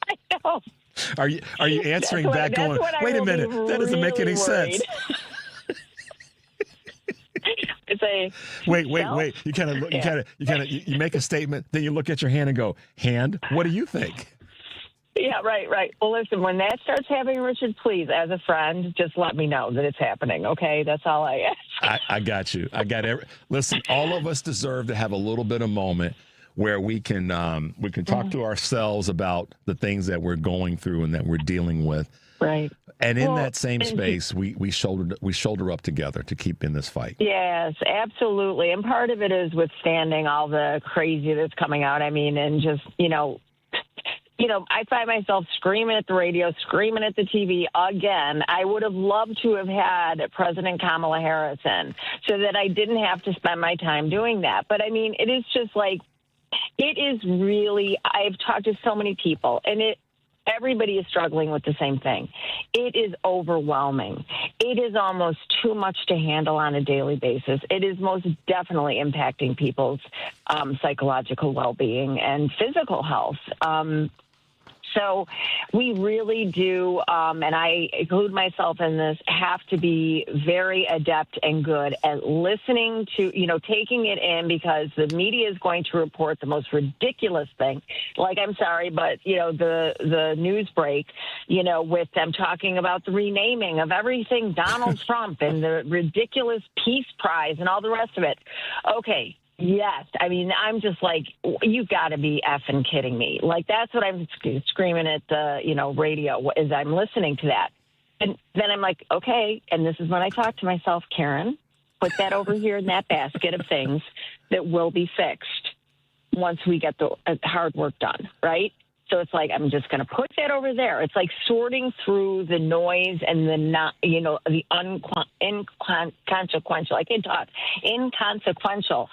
I know.
Are you answering back going, wait a minute, that doesn't make any sense? Wait. You kind of you make a statement, then you look at your hand and go, hand, what do you think?
Yeah, right. Well, listen, when that starts happening, Richard, please, as a friend, just let me know that it's happening, okay? That's all I ask.
I got you. Listen, all of us deserve to have a little bit of moment where we can talk to ourselves about the things that we're going through and that we're dealing with.
Right.
And in that same space, we shoulder up together to keep in this fight.
Yes, absolutely. And part of it is withstanding all the crazy that's coming out. I mean, and just, you know, I find myself screaming at the radio, screaming at the TV again. I would have loved to have had President Kamala Harris in so that I didn't have to spend my time doing that. But, I mean, it is just like, it is really, I've talked to so many people, and everybody is struggling with the same thing. It is overwhelming. It is almost too much to handle on a daily basis. It is most definitely impacting people's psychological well-being and physical health. So we really do, and I include myself in this, have to be very adept and good at listening to, taking it in, because the media is going to report the most ridiculous thing. Like, I'm sorry, but, the news break, with them talking about the renaming of everything Donald Trump and the ridiculous Peace Prize and all the rest of it. Okay. Yes. I mean, I'm just like, you got to be effing kidding me. Like, that's what I'm screaming at the, radio as I'm listening to that. And then I'm like, okay. And this is when I talk to myself, Karen, put that over here in that basket of things that will be fixed once we get the hard work done. Right. So it's like, I'm just going to put that over there. It's like sorting through the noise and the inconsequential. I can't talk. Inconsequential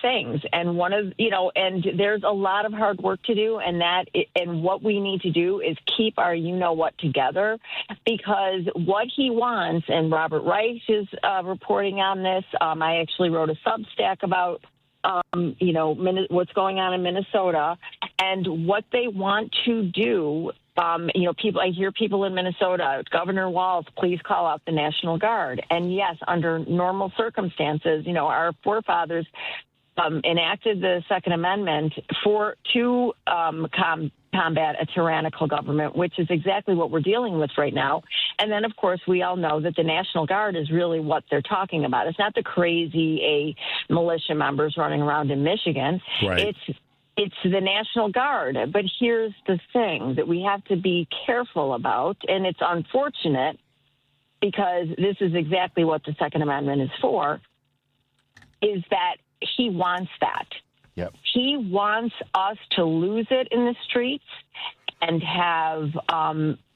things. And and there's a lot of hard work to do. And what we need to do is keep our what together, because what he wants, and Robert Reich is reporting on this. I actually wrote a Substack about what's going on in Minnesota and what they want to do. I hear people in Minnesota, Governor Walz, please call out the National Guard. And yes, under normal circumstances, our forefathers enacted the Second Amendment to combat a tyrannical government, which is exactly what we're dealing with right now. And then, of course, we all know that the National Guard is really what they're talking about. It's not the crazy militia members running around in Michigan.
Right.
It's the National Guard. But here's the thing that we have to be careful about, and it's unfortunate because this is exactly what the Second Amendment is for, is that he wants that.
Yep.
He wants us to lose it in the streets and have,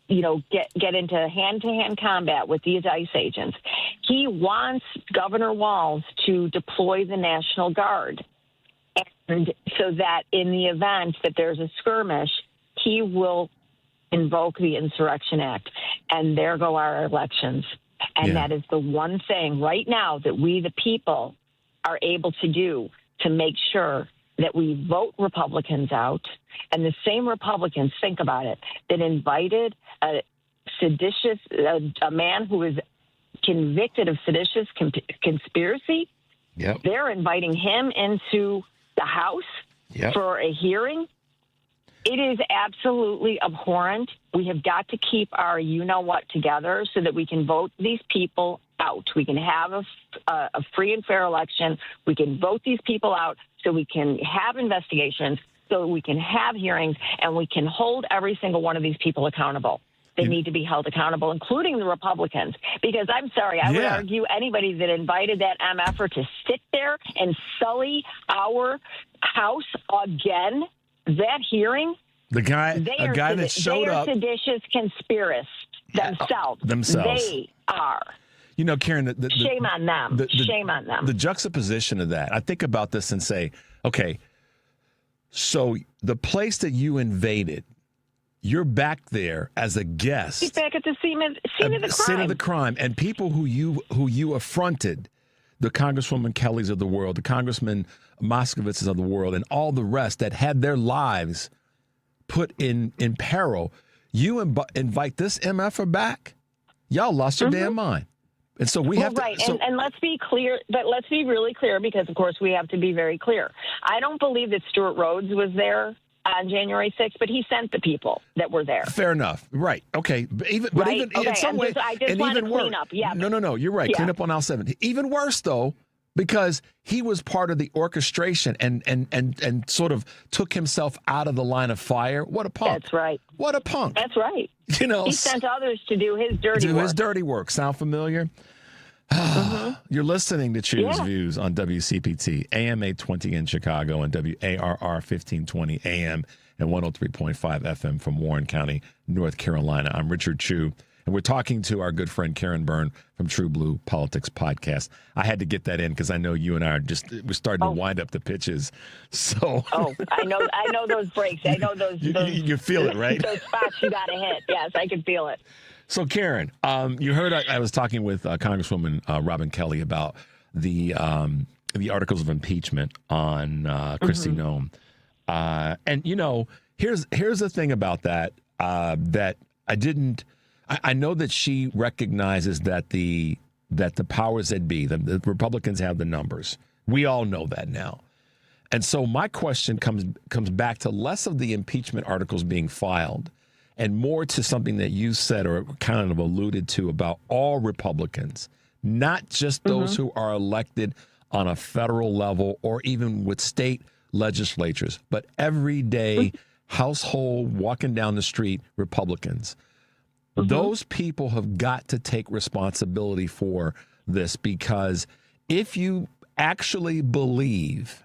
get into hand-to-hand combat with these ICE agents. He wants Governor Walz to deploy the National Guard, and so that in the event that there's a skirmish, he will invoke the Insurrection Act, and there go our elections. And that is the one thing right now that we, the people, are able to do to make sure that we vote Republicans out. And the same Republicans, think about it, that invited a man who is convicted of seditious conspiracy.
Yep.
They're inviting him into the House for a hearing. It is absolutely abhorrent. We have got to keep our you-know-what together so that we can vote these people out. We can have a free and fair election. We can vote these people out so we can have investigations, so we can have hearings, and we can hold every single one of these people accountable. They need to be held accountable, including the Republicans, because I'm sorry, I would argue anybody that invited that MFer to sit there and sully our House again, that hearing,
a guy that showed up.
They are seditious conspiracists themselves. They are.
Karen,
shame on them. Shame on them.
The juxtaposition of that, I think about this and say, okay, so the place that you invaded, you're back there as a guest.
He's back at the scene of the crime.
Scene of the crime, and people who you affronted the Congresswoman Kellys of the world, the Congressman Moskowitzes of the world, and all the rest that had their lives put in peril, you invite this MFer back? Y'all lost your damn mind. And so we have to.
Right. And let's be clear, but let's be really clear, because, of course, we have to be very clear. I don't believe that Stuart Rhodes was there on January 6th, but he sent the people that were there.
Fair enough. Right. Okay. But even in some way,
I just want to clean up. Yeah.
No. You're right.
Yeah.
Clean up on aisle 7. Even worse, though, because he was part of the orchestration and sort of took himself out of the line of fire. What a punk.
That's right.
What a punk.
That's right.
You know,
he sent others to do his dirty work.
Sound familiar? You're listening to Choose Views on WCPT, AM 820 in Chicago, and WARR 1520 AM and 103.5 FM from Warren County, North Carolina. I'm Richard Chu, and we're talking to our good friend Karen Byrne from TruBlu Politics podcast. I had to get that in because I know you and I we're starting to wind up the pitches. So
I know those breaks. I know those.
You feel it, right?
Those spots you got to hit. Yes, I can feel it.
So, Karen, you heard I was talking with Congresswoman Robin Kelly about the articles of impeachment on Kristi Noem. And, you know, here's the thing about that, that I know that she recognizes that the powers that be, the Republicans have the numbers. We all know that now. And so my question comes back to less of the impeachment articles being filed and more to something that you said or kind of alluded to about all Republicans, not just those who are elected on a federal level or even with state legislatures, but everyday household walking down the street Republicans. Those people have got to take responsibility for this, because if you actually believe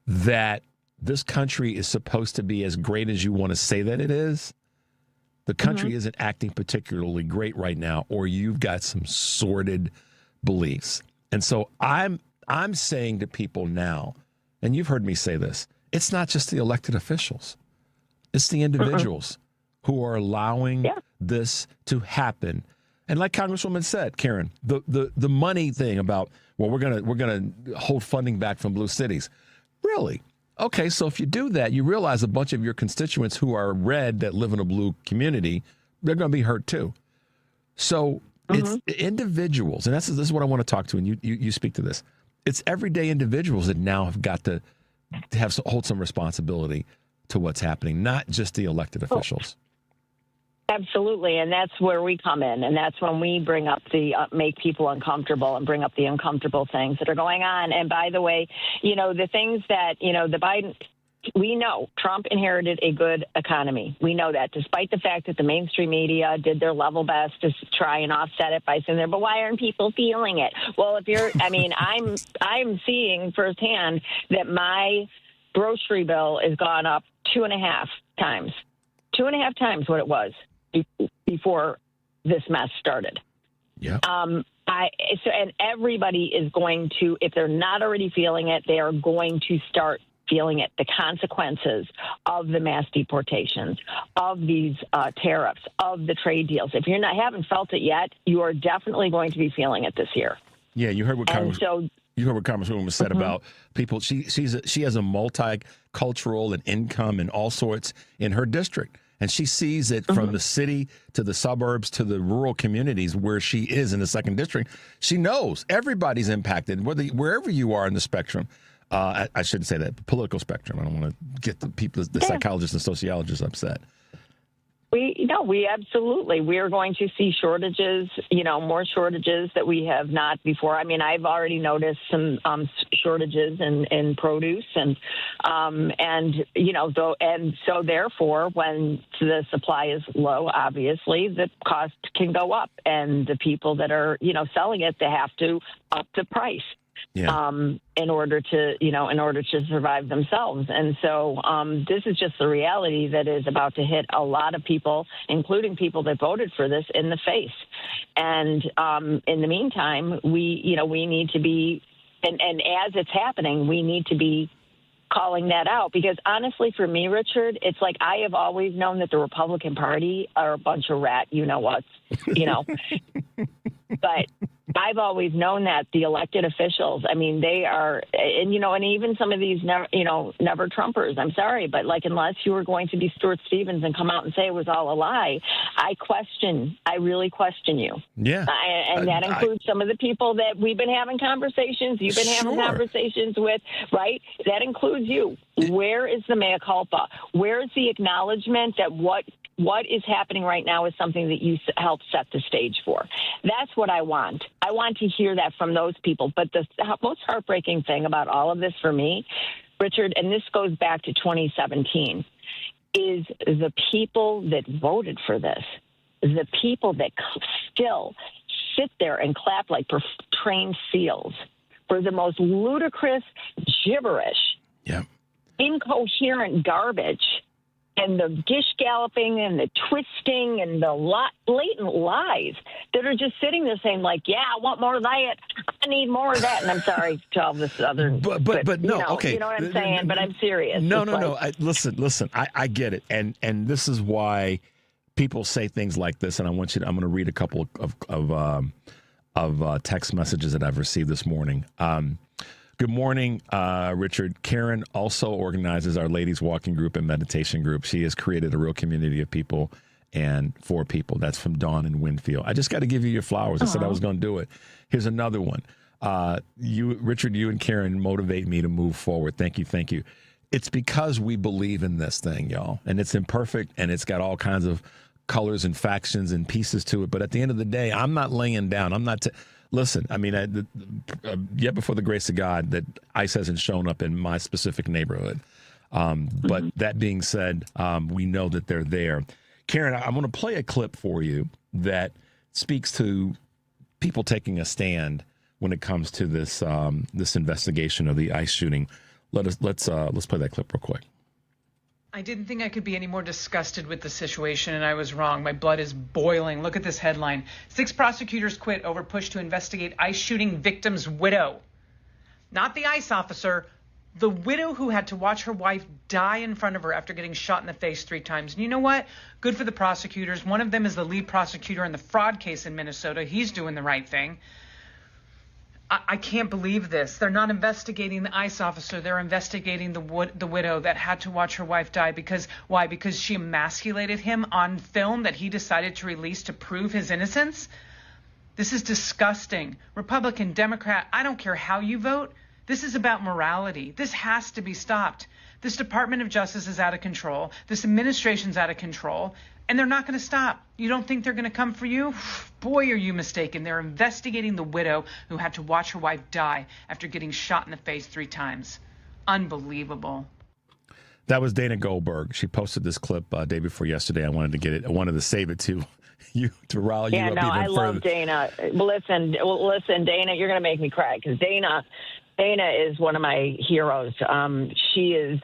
that this country is supposed to be as great as you want to say that it is, the country isn't acting particularly great right now, or you've got some sordid beliefs. And so I'm saying to people now, and you've heard me say this, it's not just the elected officials. It's the individuals who are allowing this to happen. And like Congresswoman said, Karen, the money thing about, well, we're gonna hold funding back from blue cities. Really? Okay, so if you do that, you realize a bunch of your constituents who are red that live in a blue community, they're going to be hurt too. So it's individuals, and this is what I want to talk to, and you speak to this. It's everyday individuals that now have got to hold some responsibility to what's happening, not just the elected officials.
Absolutely, and that's where we come in, and that's when we bring up the make people uncomfortable and bring up the uncomfortable things that are going on. And by the way, you know, the things that, you know, the Biden, we know Trump inherited a good economy. We know that, despite the fact that the mainstream media did their level best to try and offset it by saying, but why aren't people feeling it? Well, I'm seeing firsthand that my grocery bill has gone up 2.5 times. 2.5 times what it was before this mess started.
Yeah.
And everybody is going to, if they're not already feeling it, they are going to start feeling it. The consequences of the mass deportations, of these tariffs, of the trade deals. If you haven't felt it yet, you are definitely going to be feeling it this year.
Yeah, you heard what Congresswoman said about people. She has a multicultural and income and all sorts in her district. And she sees it from the city to the suburbs to the rural communities where she is in the 2nd district. She knows everybody's impacted, wherever you are in the spectrum. I shouldn't say that, political spectrum. I don't want to get the psychologists and sociologists upset.
We absolutely. We are going to see shortages, more shortages that we have not before. I mean, I've already noticed some shortages in produce and so therefore, when the supply is low, obviously the cost can go up, and the people that are, selling it, they have to up the price. Yeah. In order to survive themselves. And so this is just the reality that is about to hit a lot of people, including people that voted for this, in the face. And in the meantime, we need to be, and as it's happening, we need to be calling that out, because honestly, for me, Richard, it's like I have always known that the Republican Party are a bunch of rat, but I've always known that the elected officials, I mean, they are, and even some of these, never Trumpers. I'm sorry, but unless you were going to be Stuart Stevens and come out and say it was all a lie, I really question you.
Yeah.
And that includes some of the people that we've been having conversations, you've been having conversations with, right? That includes you. Where is the mea culpa? Where is the acknowledgement that what is happening right now is something that you helped set the stage for? That's what I want. I want to hear that from those people. But the most heartbreaking thing about all of this for me, Richard, and this goes back to 2017, is the people that voted for this, the people that still sit there and clap like trained seals for the most ludicrous gibberish, incoherent garbage, and the gish galloping and the twisting and the blatant lies that are just sitting there saying, I want more of that. I need more of that. And I'm sorry to all this other.
But no, okay.
You know what I'm saying? But I'm serious.
No. Listen. I get it. And this is why people say things like this. And I'm going to read a couple of text messages that I've received this morning. Good morning, Richard. Karen also organizes our ladies walking group and meditation group. She has created a real community of people and for people. That's from Dawn in Winfield. I just got to give you your flowers. I said I was going to do it. Here's another one. Richard, you and Karen motivate me to move forward. Thank you. It's because we believe in this thing, y'all. And it's imperfect, and it's got all kinds of colors and factions and pieces to it. But at the end of the day, I'm not laying down. I'm not... Listen, I mean, yet before the grace of God that ICE hasn't shown up in my specific neighborhood. But that being said, we know that they're there. Karen, I'm going to play a clip for you that speaks to people taking a stand when it comes to this this investigation of the ICE shooting. Let's play that clip real quick.
I didn't think I could be any more disgusted with the situation, and I was wrong. My blood is boiling. Look at this headline. 6 prosecutors quit over push to investigate ICE shooting victim's widow. Not the ICE officer, the widow who had to watch her wife die in front of her after getting shot in the face 3 times. And you know what? Good for the prosecutors. One of them is the lead prosecutor in the fraud case in Minnesota. He's doing the right thing. I can't believe this. They're not investigating the ICE officer. They're investigating the widow that had to watch her wife die. Why? Because she emasculated him on film that he decided to release to prove his innocence? This is disgusting. Republican, Democrat, I don't care how you vote. This is about morality. This has to be stopped. This Department of Justice is out of control. This administration's out of control. And they're not going to stop. You don't think they're going to come for you? Boy, are you mistaken. They're investigating the widow who had to watch her wife die after getting shot in the face 3 times. Unbelievable.
That was Dana Goldberg. She posted this clip day before yesterday. I wanted to get it. I wanted to save it to you, to rile you up even further.
I love Dana. Listen, Dana, you're going to make me cry because Dana is one of my heroes. She is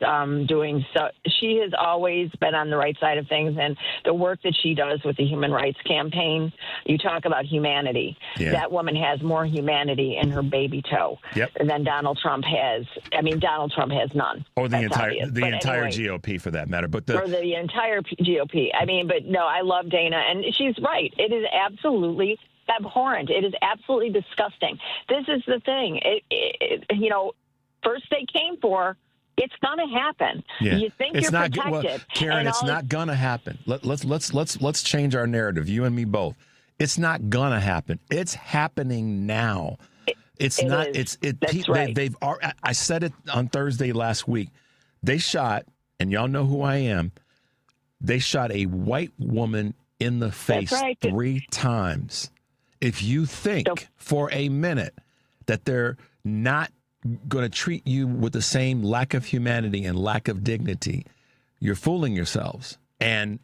she has always been on the right side of things, and the work that she does with the Human Rights Campaign, you talk about humanity. Yeah. That woman has more humanity in her baby toe than Donald Trump has. I mean, Donald Trump has none.
Or the entire GOP for that matter.
Or the entire GOP. I mean, but no, I love Dana, and she's right. It is absolutely abhorrent. It is absolutely disgusting. This is the thing. First they came for. It's going to happen. Yeah. You think you're protected.
Well, Karen, it's not going to happen. Let's change our narrative. You and me both. It's not going to happen. It's happening now. It's not. That's right. I said it on Thursday last week. They shot, and y'all know who I am. They shot a white woman in the face 3 times. If you think for a minute that they're not going to treat you with the same lack of humanity and lack of dignity, you're fooling yourselves. And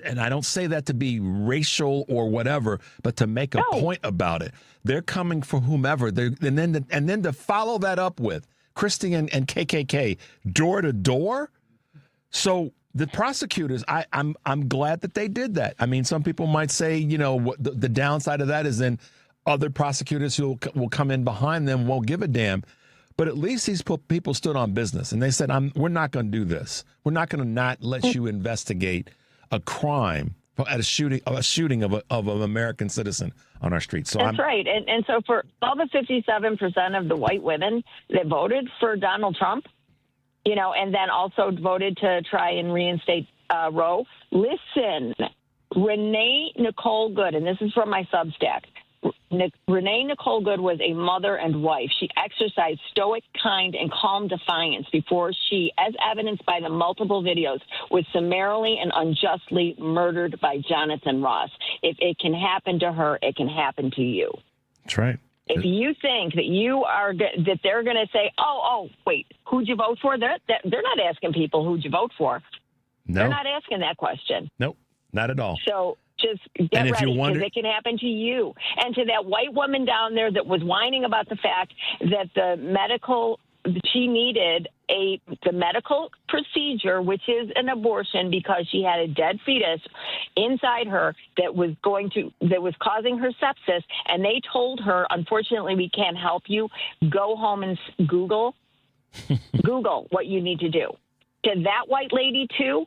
I don't say that to be racial or whatever, but to make a point about it. They're coming for whomever. And then to follow that up with Christian and KKK door to door. So the prosecutors, I'm glad that they did that. I mean, some people might say, the downside of that is then other prosecutors who will come in behind them won't give a damn. But at least these people stood on business and they said, we're not going to do this. We're not going to not let you investigate a crime at a shooting of an American citizen on our streets. So
That's right. And so for all the 57% of the white women that voted for Donald Trump, and then also voted to try and reinstate Roe, listen, Renee Nicole Good, and this is from my Substack, Renee Nicole Good was a mother and wife. She exercised stoic, kind, and calm defiance before she, as evidenced by the multiple videos, was summarily and unjustly murdered by Jonathan Ross. If it can happen to her, it can happen to you.
That's right.
If you think that they're going to say, oh, wait, who'd you vote for? They're not asking people who'd you vote for.
No.
They're not asking that question.
Nope, not at all.
So just get ready, because it can happen to you. And to that white woman down there that was whining about the fact that she needed the medical procedure, which is an abortion, because she had a dead fetus inside her that was causing her sepsis, and they told her, unfortunately, we can't help you. Go home and Google what you need to do. To that white lady too,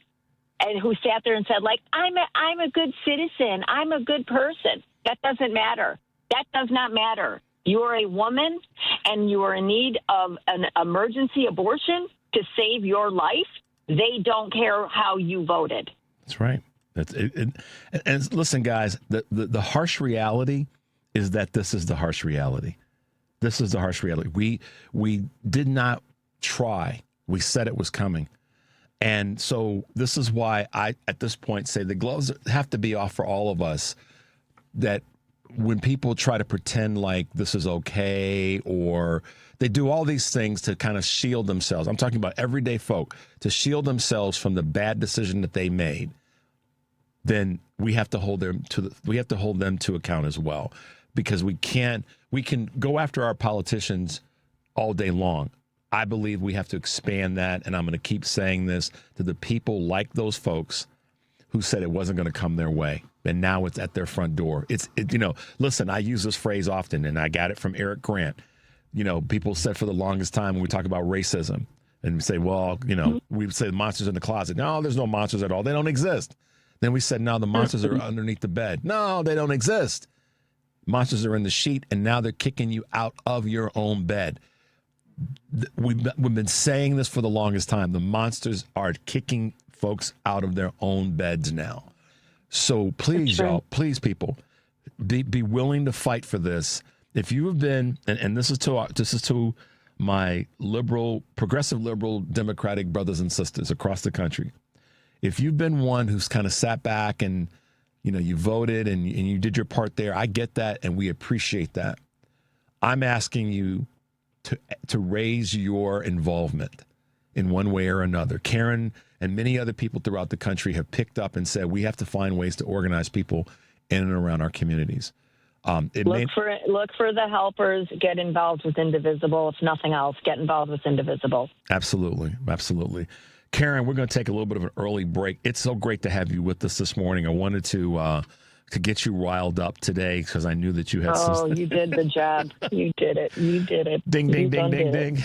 and who sat there and said, like, I'm a good citizen, I'm a good person. That doesn't matter. That does not matter. You are a woman, and you are in need of an emergency abortion to save your life. They don't care how you voted.
That's right. And listen, guys, the harsh reality is that this is the harsh reality. This is the harsh reality. We did not try. We said it was coming. And so this is why I, at this point, say the gloves have to be off for all of us, that when people try to pretend like this is okay, or they do all these things to kind of shield themselves. I'm talking about everyday folk, to shield themselves from the bad decision that they made. Then we have to hold them to account as well, because we can go after our politicians all day long. I believe we have to expand that, and I'm going to keep saying this to the people like those folks who said it wasn't going to come their way, and now it's at their front door. Listen, I use this phrase often, and I got it from Eric Grant. People said for the longest time when we talk about racism, and we say, well, we say the monsters in the closet. No, there's no monsters at all. They don't exist. Then we said, no, the monsters are underneath the bed. No, they don't exist. Monsters are in the sheet, and now they're kicking you out of your own bed. We've been saying this for the longest time. The monsters are kicking folks out of their own beds now. So please, y'all, please, people, be willing to fight for this. If you have been, and this is to my progressive liberal Democratic brothers and sisters across the country. If you've been one who's kind of sat back and you voted and you did your part there, I get that, and we appreciate that. I'm asking you to raise your involvement in one way or another. Karen and many other people throughout the country have picked up and said we have to find ways to organize people in and around our communities. Look
for the helpers. Get involved with Indivisible. If nothing else, get involved with Indivisible.
Absolutely. Absolutely. Karen, we're going to take a little bit of an early break. It's so great to have you with us this morning. I wanted to get you riled up today because I knew that you had some...
Oh, you did the job. You did it.
Ding, ding, ding, ding, ding.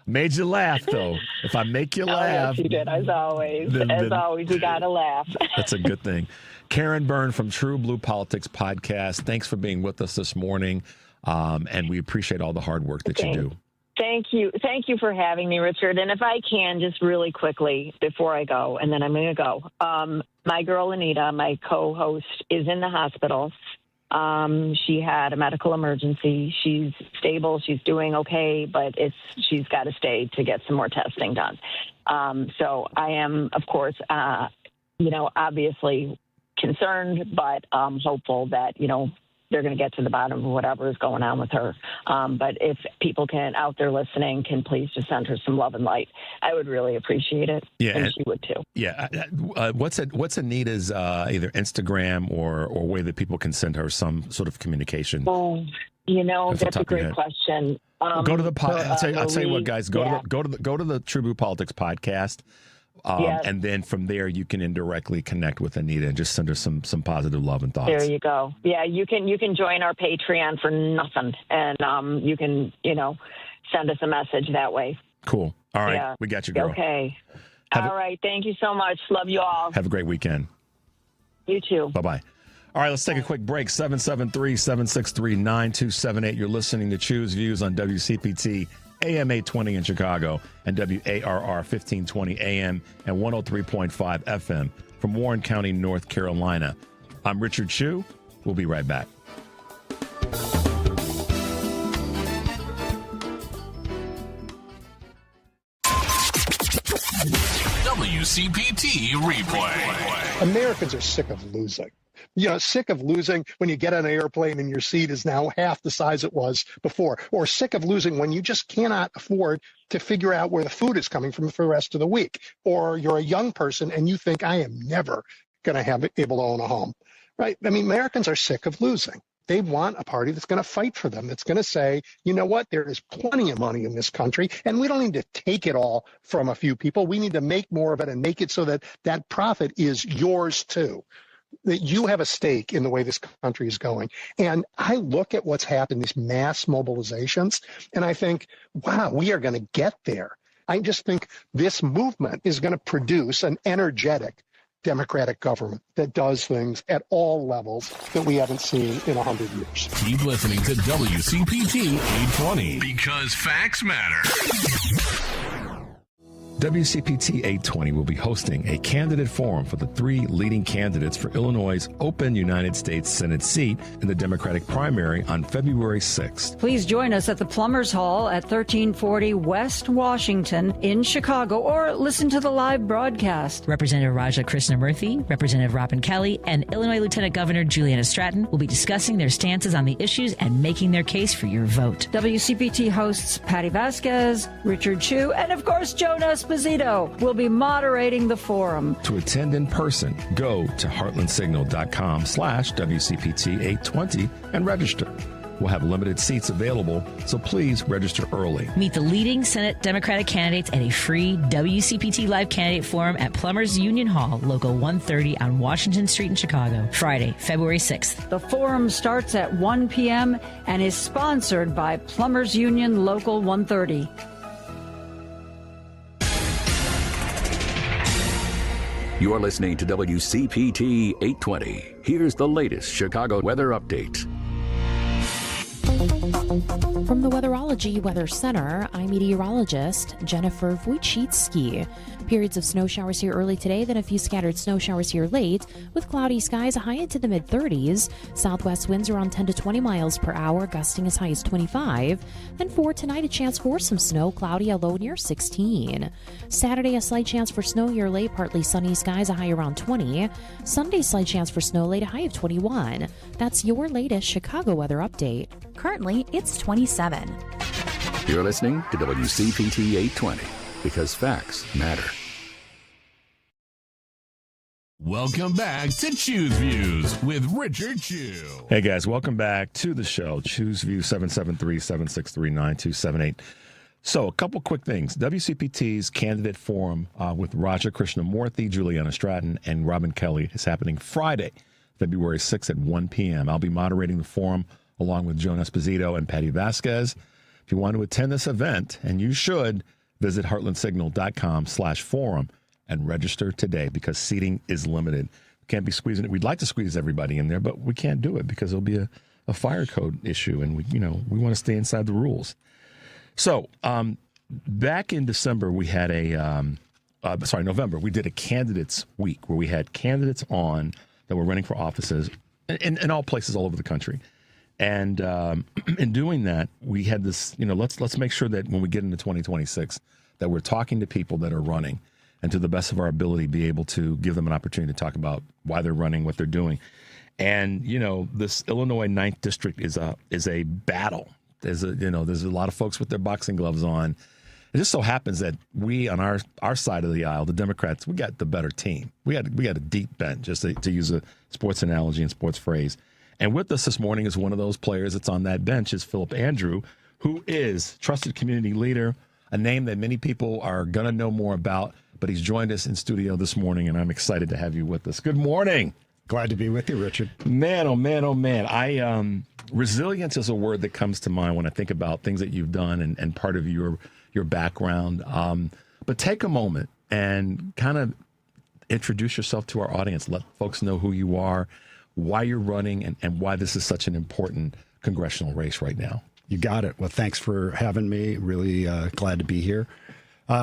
Made you laugh, though. If I make you laugh...
Yes, you did, as always. As always, you got to laugh.
That's a good thing. Karen Byrne from TruBlu Politics podcast, thanks for being with us this morning, and we appreciate all the hard work that you do.
Thank you. Thank you for having me, Richard. And if I can, just really quickly before I go, and then I'm going to go. My girl, Anita, my co-host, is in the hospital. She had a medical emergency. She's stable. She's doing okay, but she's got to stay to get some more testing done. So I am, of course, obviously concerned, but hopeful that, they're going to get to the bottom of whatever is going on with her. But if people out there listening can please just send her some love and light, I would really appreciate it.
Yeah,
and she would too.
Yeah. What's Anita's either Instagram or way that people can send her some sort of communication?
Oh, that's a great question.
Go to the I'll tell you what, guys. Go to the TruBlu Politics podcast.
Yes.
And then from there, you can indirectly connect with Anita and just send her some positive love and thoughts.
There you go. Yeah, you can join our Patreon for nothing, and you can send us a message that way.
Cool. All right,
yeah.
We got you, girl.
Okay. All right. Thank you so much. Love you all.
Have a great weekend.
You too.
Bye-bye. All right, let's take a quick break. 773-763-9278. You're listening to Choose Views on WCPT AM 820 in Chicago and WARR 1520 AM and 103.5 FM from Warren County, North Carolina. I'm Richard Chu. We'll be right back.
WCPT replay.
Americans are sick of losing. Sick of losing when you get on an airplane and your seat is now half the size it was before, or sick of losing when you just cannot afford to figure out where the food is coming from for the rest of the week, or you're a young person and you think, I am never going to have able to own a home, right? I mean, Americans are sick of losing. They want a party that's going to fight for them, that's going to say, you know what, there is plenty of money in this country, and we don't need to take it all from a few people. We need to make more of it and make it so that that profit is yours too, that you have a stake in the way this country is going. And I look at what's happened, these mass mobilizations, and I think, wow, we are going to get there. I just think this movement is going to produce an energetic democratic government that does things at all levels that we haven't seen in 100 years.
Keep listening to WCPT 820 because facts matter.
WCPT 820 will be hosting a candidate forum for the 3 leading candidates for Illinois' open United States Senate seat in the Democratic primary on February 6th.
Please join us at the Plumbers Hall at 1340 West Washington in Chicago, or listen to the live broadcast.
Representative Raja Krishnamurthy, Representative Robin Kelly, and Illinois Lieutenant Governor Juliana Stratton will be discussing their stances on the issues and making their case for your vote.
WCPT hosts Patty Vasquez, Richard Chu, and of course Jonas Esposito will be moderating the forum.
To attend in person, go to heartlandsignal.com/WCPT820 and register. We'll have limited seats available, so please register early.
Meet the leading Senate Democratic candidates at a free WCPT Live Candidate Forum at Plumbers Union Hall, Local 130 on Washington Street in Chicago, Friday, February 6th.
The forum starts at 1 p.m. and is sponsored by Plumbers Union Local 130.
You're listening to WCPT 820. Here's the latest Chicago weather update.
From the Weatherology Weather Center, I'm meteorologist Jennifer Wojcicki. Periods of snow showers here early today, then a few scattered snow showers here late, with cloudy skies high into the mid-30s. Southwest winds around 10 to 20 miles per hour, gusting as high as 25. Then for tonight, a chance for some snow, cloudy, a low near 16. Saturday, a slight chance for snow here late, partly sunny skies, a high around 20. Sunday, slight chance for snow late, a high of 21. That's your latest Chicago weather update.
Currently, it's 27.
You're listening to WCPT 820 because facts matter.
Welcome back to Choose Views with Richard Chu.
Hey guys, welcome back to the show. Choose View 773-763-9278. So a couple quick things. WCPT's candidate forum with Raja Krishnamurthy, Juliana Stratton, and Robin Kelly is happening Friday, February 6th at 1 p.m. I'll be moderating the forum along with Jonas Esposito and Patty Vasquez. If you want to attend this event, and you should, visit heartlandsignal.com/forum and register today because seating is limited. We can't be squeezing it. We'd like to squeeze everybody in there, but we can't do it because it'll be a fire code issue, and we want to stay inside the rules. So back in December, we had November, we did a candidates week where we had candidates on that were running for offices in all places all over the country. And in doing that, we had this, let's make sure that when we get into 2026, that we're talking to people that are running and to the best of our ability, be able to give them an opportunity to talk about why they're running, what they're doing. And, this Illinois 9th District is a battle. There's a lot of folks with their boxing gloves on. It just so happens that we, on our side of the aisle, the Democrats, we got the better team. We got a deep bench, just to use a sports analogy and sports phrase. And with us this morning is one of those players that's on that bench is Philip Andrew, who is trusted community leader, a name that many people are going to know more about. But he's joined us in studio this morning, and I'm excited to have you with us. Good morning.
Glad to be with you, Richard.
Man, oh, man, oh, man. Resilience is a word that comes to mind when I think about things that you've done and part of your background. But take a moment and kind of introduce yourself to our audience. Let folks know who you are, why you're running, and why this is such an important congressional race right now.
You got it. Well, thanks for having me. Really glad to be here.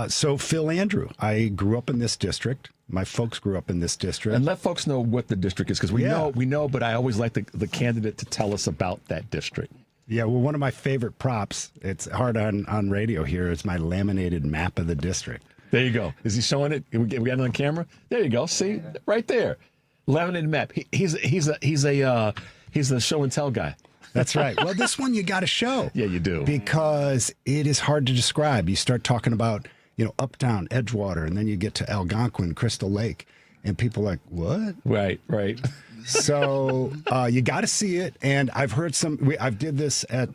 So Phil Andrew, I grew up in this district. My folks grew up in this district.
And let folks know what the district is, because we know, but I always like the candidate to tell us about that district.
Yeah, well, one of my favorite props, it's hard on radio here, is my laminated map of the district.
There you go. Is he showing it? We got it on camera? There you go. See? Right there. Laminated map. He's a show and tell guy.
That's right. Well, this one you got to show.
Yeah, you do.
Because it is hard to describe. You start talking about, Uptown, Edgewater, and then you get to Algonquin, Crystal Lake, and people are like, what?
Right.
So you got to see it. And I've heard I've did this at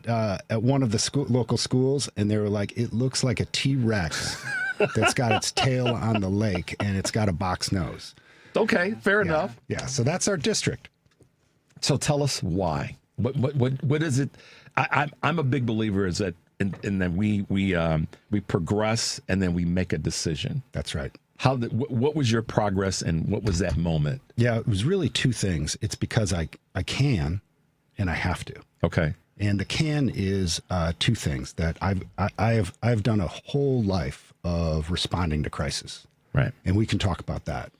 one of the local schools, and they were like, it looks like a T-Rex that's got its tail on the lake, and it's got a box nose.
Okay, fair enough.
Yeah, so that's our district.
So tell us why. What is it? I'm a big believer is that in that we progress and then we make a decision.
That's right.
What was your progress and what was that moment?
Yeah, it was really two things. It's because I can and I have to.
Okay.
And the can is two things that I've done a whole life of responding to crisis.
Right.
And we can talk about that.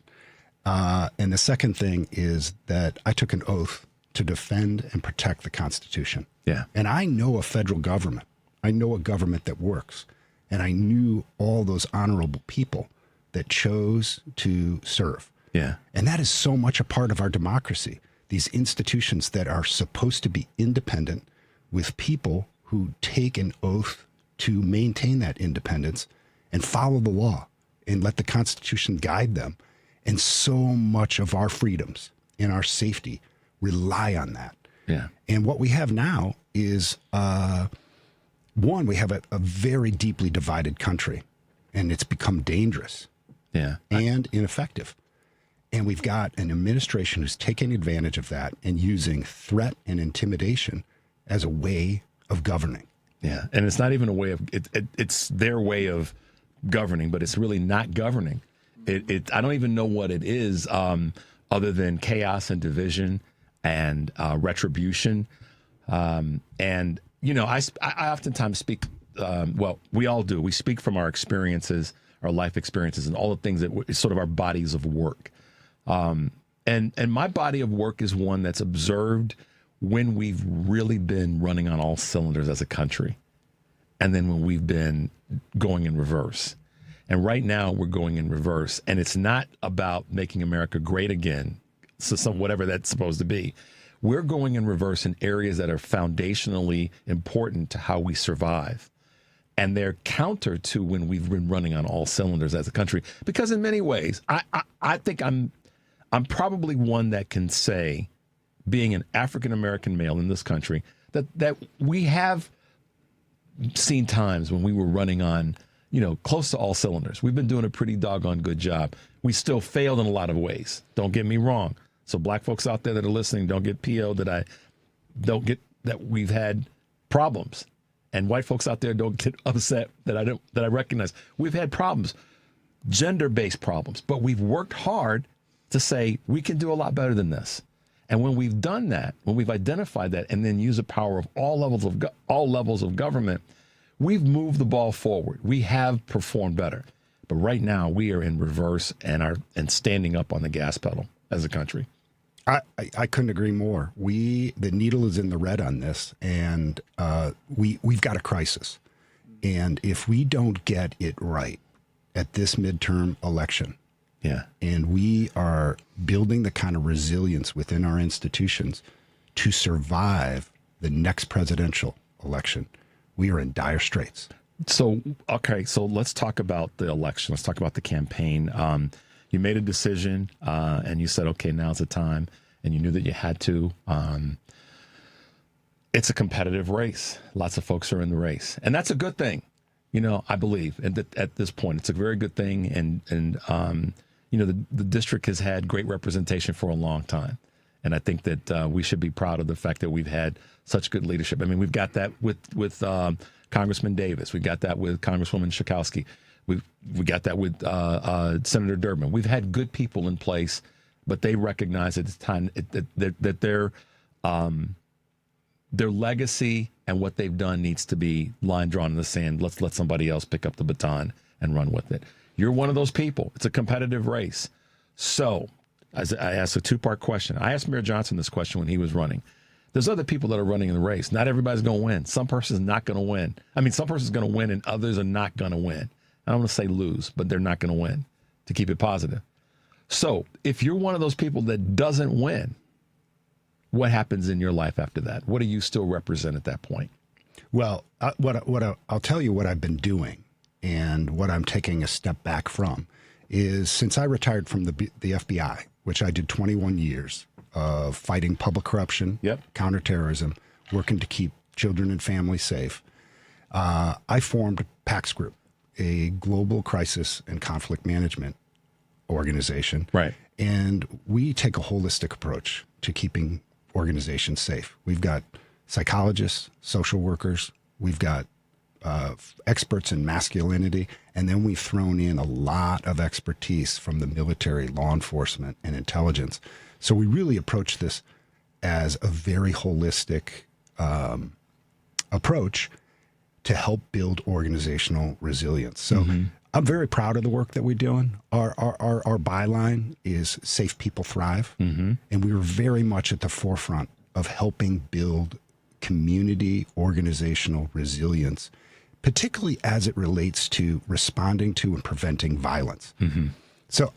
And the second thing is that I took an oath to defend and protect the Constitution.
Yeah.
And I know a federal government. I know a government that works. And I knew all those honorable people that chose to serve.
Yeah.
And that is so much a part of our democracy. These institutions that are supposed to be independent with people who take an oath to maintain that independence and follow the law and let the Constitution guide them. And so much of our freedoms and our safety rely on that.
Yeah.
And what we have now is, one, we have a very deeply divided country, and it's become dangerous and ineffective. And we've got an administration who's taking advantage of that and using threat and intimidation as a way of governing.
Yeah. And it's not even a way of, it's their way of governing, but it's really not governing. I don't even know what it is other than chaos and division and retribution. And, I oftentimes speak, we all do. We speak from our experiences, our life experiences, and all the things that sort of our bodies of work. And my body of work is one that's observed when we've really been running on all cylinders as a country, and then when we've been going in reverse. And right now we're going in reverse, and it's not about making America great again, so whatever that's supposed to be. We're going in reverse in areas that are foundationally important to how we survive. And they're counter to when we've been running on all cylinders as a country. Because in many ways, I think I'm probably one that can say, being an African-American male in this country, that we have seen times when we were running on, close to all cylinders. We've been doing a pretty doggone good job. We still failed in a lot of ways. Don't get me wrong. So black folks out there that are listening, don't get PO'd that we've had problems. And white folks out there don't get upset that I recognize. We've had problems, gender-based problems, but we've worked hard to say we can do a lot better than this. And when we've done that, when we've identified that, and then use the power of all levels of government, we've moved the ball forward. We have performed better. But right now, we are in reverse and standing up on the gas pedal as a country.
I couldn't agree more. The needle is in the red on this, and we've got a crisis. And if we don't get it right at this midterm election, and we are building the kind of resilience within our institutions to survive the next presidential election, we are in dire straits.
So let's talk about the election. Let's talk about the campaign. You made a decision, and you said, okay, now's the time, and you knew that you had to. It's a competitive race. Lots of folks are in the race, and that's a good thing, I believe. And at this point, it's a very good thing. And the district has had great representation for a long time. And I think that we should be proud of the fact that we've had such good leadership. I mean, we've got that with Congressman Davis. We've got that with Congresswoman Schakowsky. We got that with Senator Durbin. We've had good people in place, but they recognize at this time that their legacy and what they've done needs to be line drawn in the sand. Let's let somebody else pick up the baton and run with it. You're one of those people. It's a competitive race. So, as I asked a two-part question. I asked Mayor Johnson this question when he was running. There's other people that are running in the race. Not everybody's going to win. Some person's not going to win. I mean, some person's going to win and others are not going to win. I don't want to say lose, but they're not going to win, to keep it positive. So if you're one of those people that doesn't win, what happens in your life after that? What do you still represent at that point?
Well, I'll tell you what I've been doing and what I'm taking a step back from is since I retired from the FBI, which I did 21 years of fighting public corruption, counterterrorism, working to keep children and families safe, I formed PAX Group, a global crisis and conflict management organization.
Right.
And we take a holistic approach to keeping organizations safe. We've got psychologists, social workers, we've got experts in masculinity, and then we've thrown in a lot of expertise from the military, law enforcement, and intelligence. So we really approach this as a very holistic approach to help build organizational resilience. So I'm very proud of the work that we're doing. Our byline is Safe People Thrive, and we were very much at the forefront of helping build community organizational resilience, particularly as it relates to responding to and preventing violence. So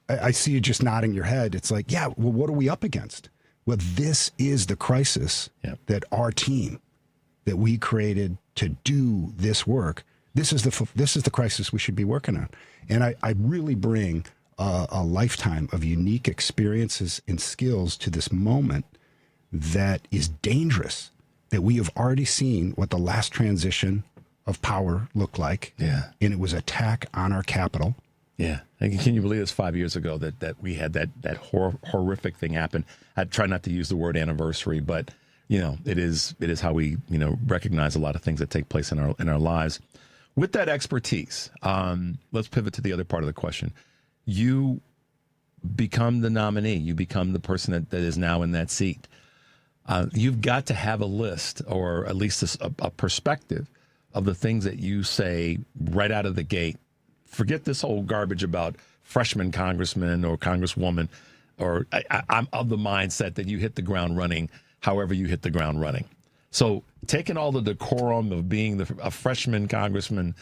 I see you just nodding your head. It's like, yeah, well, what are we up against? Well, this is the crisis that our team that we created to do this work. This is the crisis we should be working on. And I really bring a lifetime of unique experiences and skills to this moment that is dangerous, that we have already seen what the last transition of power looked like.
Yeah.
And it was attack on our Capitol.
Yeah. And can you believe it's 5 years ago that we had that horrific thing happen? I try not to use the word anniversary, but it is how we, recognize a lot of things that take place in our lives. With that expertise, let's pivot to the other part of the question. You become the nominee. You become the person that is now in that seat. You've got to have a list or at least a perspective of the things that you say right out of the gate. Forget this whole garbage about freshman congressman or congresswoman, or I'm of the mindset that you hit the ground running however you hit the ground running. So taking all the decorum of being a freshman congressman,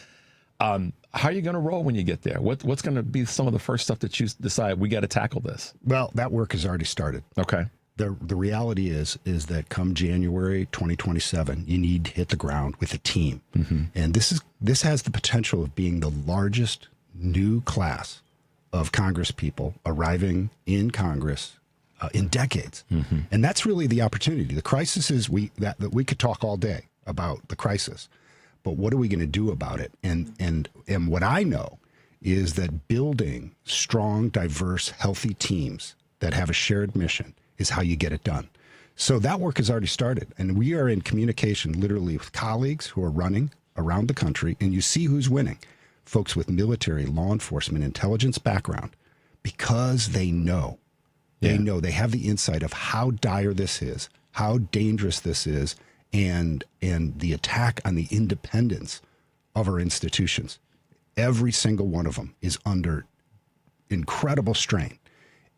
how are you going to roll when you get there? What's going to be some of the first stuff that you decide we got to tackle this? Well, that work has already started. Okay. The reality is that come January 2027, you need to hit the ground with a team. And this has the potential of being the largest new class of Congress people arriving in Congress in decades. And that's really the opportunity. The crisis is that we could talk all day about the crisis, but what are we going to do about it? And what I know is that building strong, diverse, healthy teams that have a shared mission is how you get it done. So that work has already started, and we are in communication literally with colleagues who are running around the country, and you see who's winning. Folks with military, law enforcement, intelligence background, because they know. They know, they have the insight of how dire this is, how dangerous this is, and the attack on the independence of our institutions. Every single one of them is under incredible strain.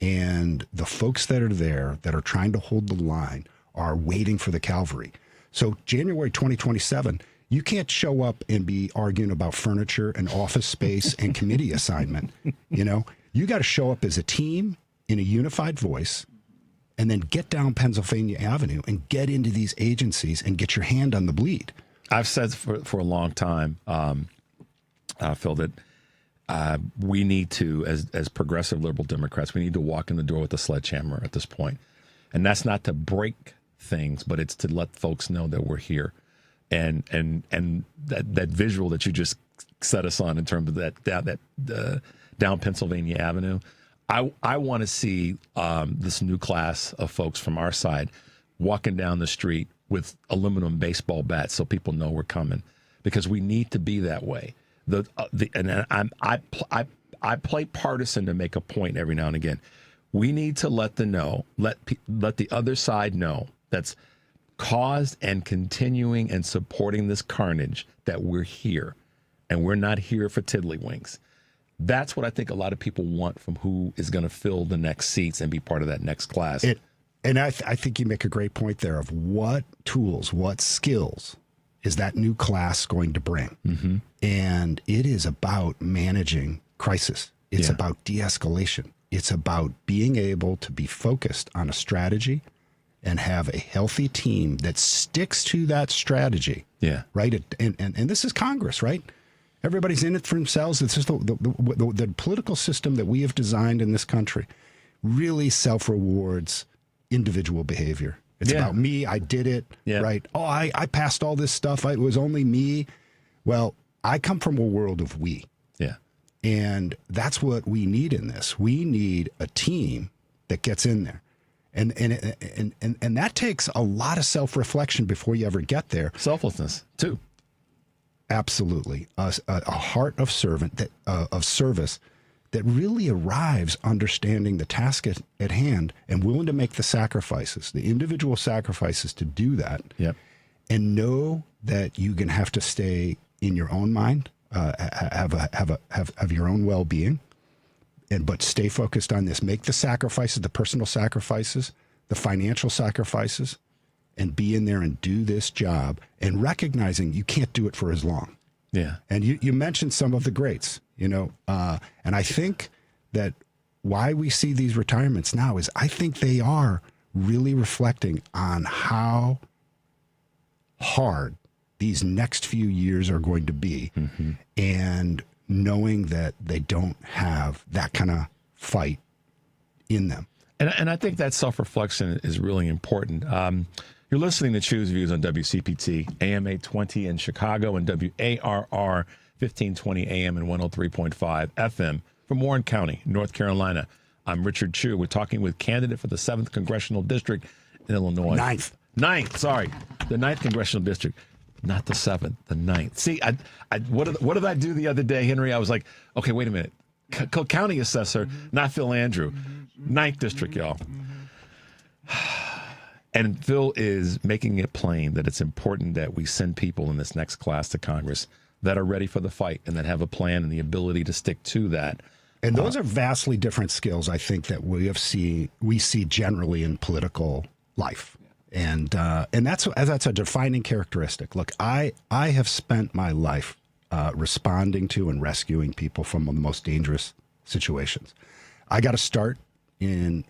And the folks that are there that are trying to hold the line are waiting for the cavalry. So January 2027, you can't show up and be arguing about furniture and office space and committee assignment. You got to show up as a team in a unified voice and then get down Pennsylvania Avenue and get into these agencies and get your hand on the bleed. I've said for a long time, Phil, that we need to, as progressive liberal Democrats, we need to walk in the door with a sledgehammer at this point. And that's not to break things, but it's to let folks know that we're here. And that visual that you just set us on in terms of that down Pennsylvania Avenue, I want to see this new class of folks from our side walking down the street with aluminum baseball bats so people know we're coming, because we need to be that way. I play partisan to make a point every now and again. We need to let the other side know that's caused and continuing and supporting this carnage that we're here, and we're not here for tiddlywinks. That's what I think a lot of people want from who is going to fill the next seats and be part of that next class.
I think you make a great point there of what tools, what skills is that new class going to bring.
Mm-hmm.
And it is about managing crisis. It's about de-escalation. It's about being able to be focused on a strategy and have a healthy team that sticks to that strategy.
Yeah.
Right? And this is Congress, right? Everybody's in it for themselves. It's just the political system that we have designed in this country really self-rewards individual behavior. It's about me. I did it.
Yeah.
Right? Oh, I passed all this stuff. It was only me. Well, I come from a world of we.
Yeah.
And that's what we need in this. We need a team that gets in there. And that takes a lot of self-reflection before you ever get there.
Selflessness, too.
Absolutely. A heart of service that really arrives understanding the task at hand and willing to make the sacrifices, the individual sacrifices to do that.
Yep.
And know that you're going to have to stay in your own mind, have your own well-being, but stay focused on this. Make the sacrifices, the personal sacrifices, the financial sacrifices, and be in there and do this job, and recognizing you can't do it for as long.
Yeah.
And you mentioned some of the greats, and I think that why we see these retirements now is I think they are really reflecting on how hard these next few years are going to be, and knowing that they don't have that kind of fight in them.
And I think that self-reflection is really important. You're listening to Choose Views on WCPT, AM 820 in Chicago, and WARR 1520 AM and 103.5 FM from Warren County, North Carolina. I'm Richard Chu. We're talking with candidate for the 7th Congressional District in Illinois. Ninth, sorry. The 9th Congressional District. Not the 7th, the 9th. See, what did I do the other day, Henry? I was like, okay, wait a minute. County assessor, not Phil Andrew. 9th District, y'all. And Phil is making it plain that it's important that we send people in this next class to Congress that are ready for the fight and that have a plan and the ability to stick to that.
And those are vastly different skills, I think, that we see generally in political life. And that's a defining characteristic. Look, I have spent my life responding to and rescuing people from the most dangerous situations. I got to start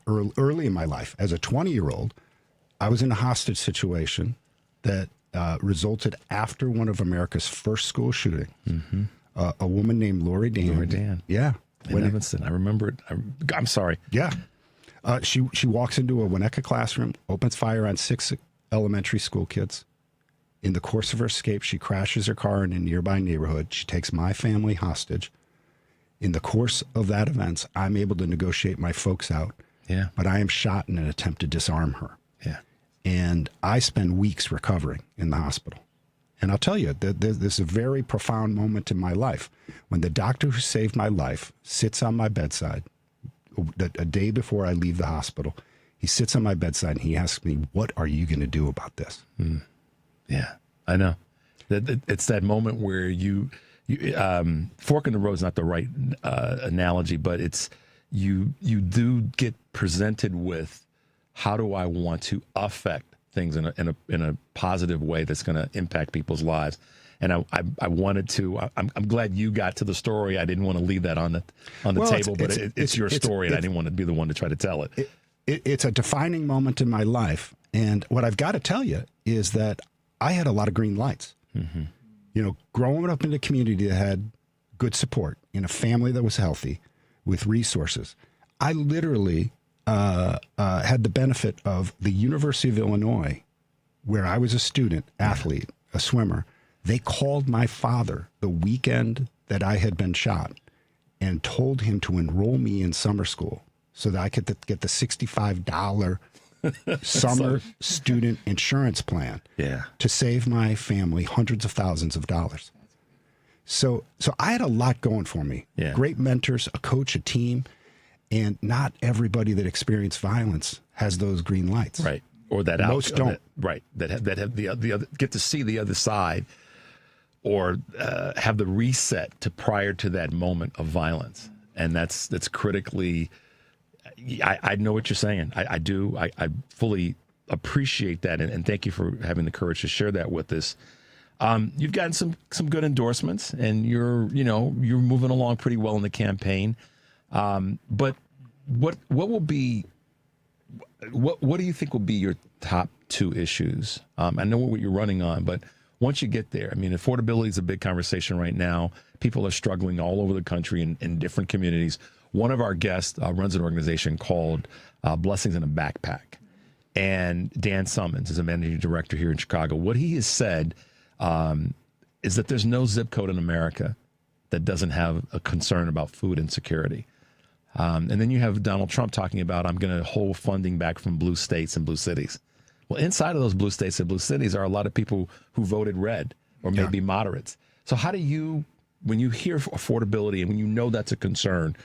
early in my life. As a 20-year-old, I was in a hostage situation that resulted after one of America's first school shootings.
Mm-hmm.
A woman named Lori Dan.
Lori Dan.
Yeah.
In Evanston. I remember it. I'm sorry.
Yeah. She walks into a Winnetka classroom, opens fire on 6 elementary school kids. In the course of her escape, she crashes her car in a nearby neighborhood. She takes my family hostage. In the course of that event, I'm able to negotiate my folks out.
Yeah.
But I am shot in an attempt to disarm her.
Yeah.
And I spend weeks recovering in the hospital. And I'll tell you, this is a very profound moment in my life when the doctor who saved my life sits on my bedside a day before I leave the hospital. He sits on my bedside and he asks me, "What are you going to do about this?"
Yeah, I know. It's that moment where you fork in the road is not the right analogy, but it's you do get presented with, how do I want to affect things in a positive way that's going to impact people's lives? And I wanted to. I'm glad you got to the story. I didn't want to leave that on the table, but it's your story, and I didn't want to be the one to try to tell it.
It's a defining moment in my life, and what I've got to tell you is that I had a lot of green lights.
Mm-hmm.
Growing up in a community that had good support, in a family that was healthy, with resources, I literally had the benefit of the University of Illinois, where I was a student, athlete, a swimmer. They called my father the weekend that I had been shot and told him to enroll me in summer school so that I could get the $65 summer student insurance plan
to
save my family hundreds of thousands of dollars. So I had a lot going for me.
Yeah.
Great mentors, a coach, a team, and not everybody that experienced violence has those green lights.
Right. Or that
most don't.
That have the other get to see the other side, or have the reset to prior to that moment of violence, and that's critically. I know what you're saying. I do. I fully appreciate that, and thank you for having the courage to share that with us. You've gotten some good endorsements, and you're moving along pretty well in the campaign. But what will be what do you think will be your top two issues? I know what you're running on, but once you get there, I mean, affordability is a big conversation right now. People are struggling all over the country in different communities. One of our guests runs an organization called Blessings in a Backpack. And Dan Summons is a managing director here in Chicago. What he has said is that there's no zip code in America that doesn't have a concern about food insecurity. And then you have Donald Trump talking about, I'm going to hold funding back from blue states and blue cities. Well, inside of those blue states and blue cities are a lot of people who voted red or maybe moderates. So how do you, when you hear affordability and when you know that's a concern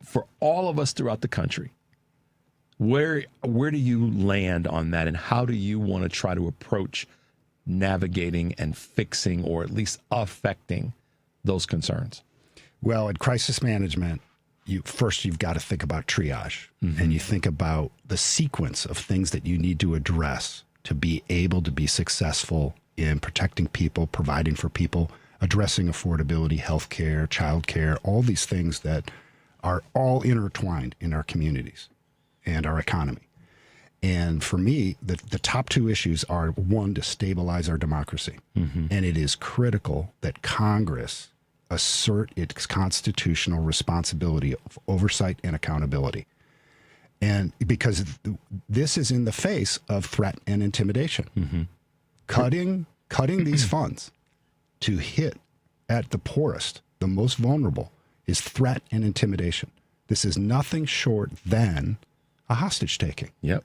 for all of us throughout the country, where do you land on that, and how do you want to try to approach navigating and fixing, or at least affecting, those concerns?
Well, in crisis management, you've got to think about triage, and you think about the sequence of things that you need to address to be able to be successful in protecting people, providing for people, addressing affordability, healthcare, childcare, all these things that are all intertwined in our communities and our economy. And for me, the top two issues are, one, to stabilize our democracy. And it is critical that Congress assert its constitutional responsibility of oversight and accountability. And because this is in the face of threat and intimidation. Cutting these funds to hit at the poorest, the most vulnerable, is threat and intimidation. This is nothing short than a hostage taking.
Yep.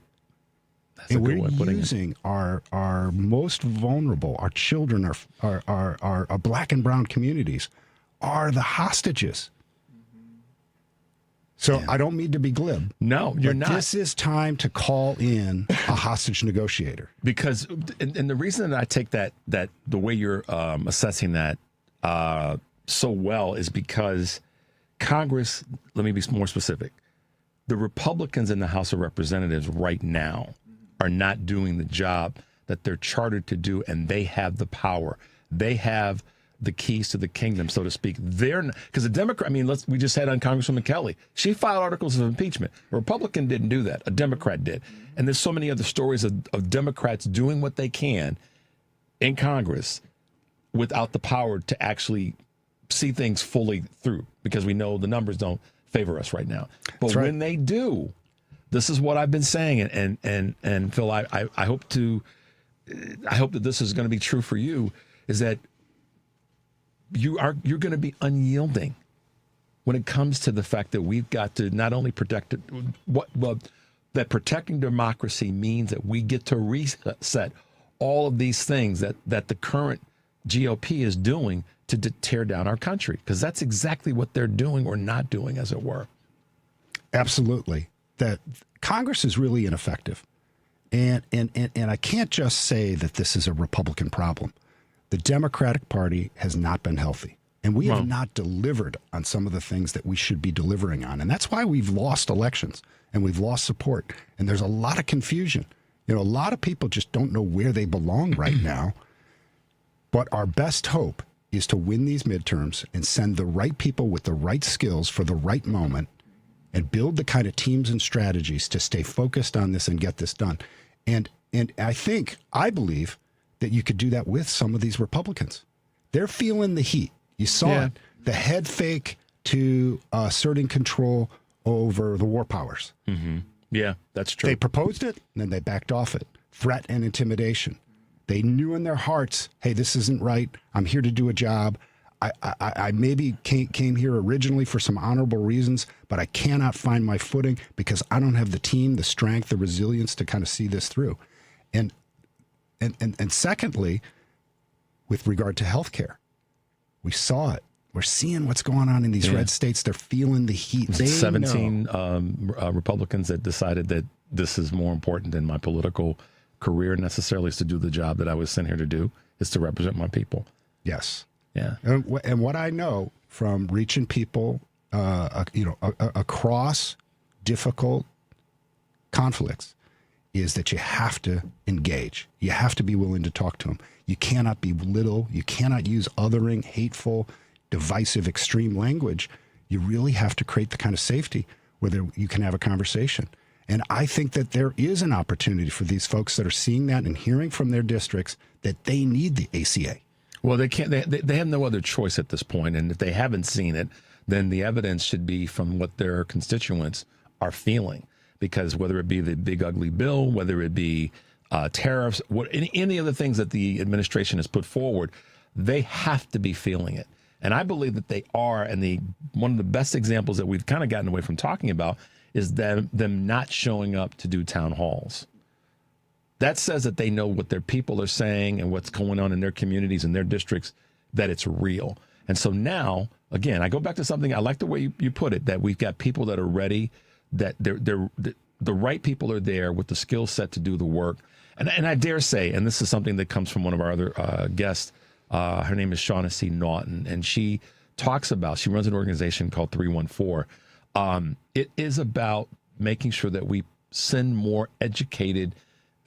That's
and we're using our most vulnerable, our children, our black and brown communities are the hostages. So I don't mean to be glib.
No, you're not.
This is time to call in a hostage negotiator.
Because, and the reason that I take that the way you're assessing that so well is because Congress, let me be more specific, the Republicans in the House of Representatives right now are not doing the job that they're chartered to do, and they have the power. They have the keys to the kingdom, so to speak. They're because the Democrat, I mean, we just had on Congresswoman Kelly. She filed articles of impeachment. A Republican didn't do that. A Democrat did. And there's so many other stories of Democrats doing what they can in Congress without the power to actually see things fully through, because we know the numbers don't favor us right now. But when they do, this is what I've been saying, and Phil, I hope that this is going to be true for you, is that you're going to be unyielding when it comes to the fact that we've got to not only protect it, that protecting democracy means that we get to reset all of these things that the current GOP is doing to tear down our country, because that's exactly what they're doing or not doing, as it were.
Absolutely. That Congress is really ineffective. And I can't just say that this is a Republican problem. The Democratic Party has not been healthy, and we have not delivered on some of the things that we should be delivering on. And that's why we've lost elections and we've lost support. And there's a lot of confusion. You know, a lot of people just don't know where they belong right now. But our best hope is to win these midterms and send the right people with the right skills for the right moment and build the kind of teams and strategies to stay focused on this and get this done. And I believe that you could do that with some of these Republicans. They're feeling the heat. You saw it, the head fake to asserting control over the war powers.
Yeah, that's true.
They proposed it, and then they backed off it. Threat and intimidation. They knew in their hearts, hey, this isn't right. I'm here to do a job. I maybe came here originally for some honorable reasons, but I cannot find my footing because I don't have the team, the strength, the resilience to kind of see this through. And secondly, with regard to healthcare, We saw it. We're seeing what's going on in these red states. They're feeling the heat. They
17 Republicans that decided that this is more important than my political career necessarily is to do the job that I was sent here to do, is to represent my people.
Yes.
Yeah.
And what I know from reaching people, across difficult conflicts, is that you have to engage. You have to be willing to talk to them. You cannot belittle. You cannot use othering, hateful, divisive, extreme language. You really have to create the kind of safety where you can have a conversation. And I think that there is an opportunity for these folks that are seeing that and hearing from their districts that they need the ACA.
Well, they can't. They have no other choice at this point. And if they haven't seen it, then the evidence should be from what their constituents are feeling. Because whether it be the big ugly bill, whether it be tariffs, any of the things that the administration has put forward, they have to be feeling it. And I believe that they are. And one of the best examples that we've kind of gotten away from talking about is them not showing up to do town halls. That says that they know what their people are saying and what's going on in their communities and their districts, that it's real. And so now, again, I go back to something, I like the way you put it, that we've got people that are ready, that the right people are there with the skill set to do the work. And I dare say, and this is something that comes from one of our other guests, her name is Shaughnessy Naughton, and she runs an organization called 314. It is about making sure that we send more educated,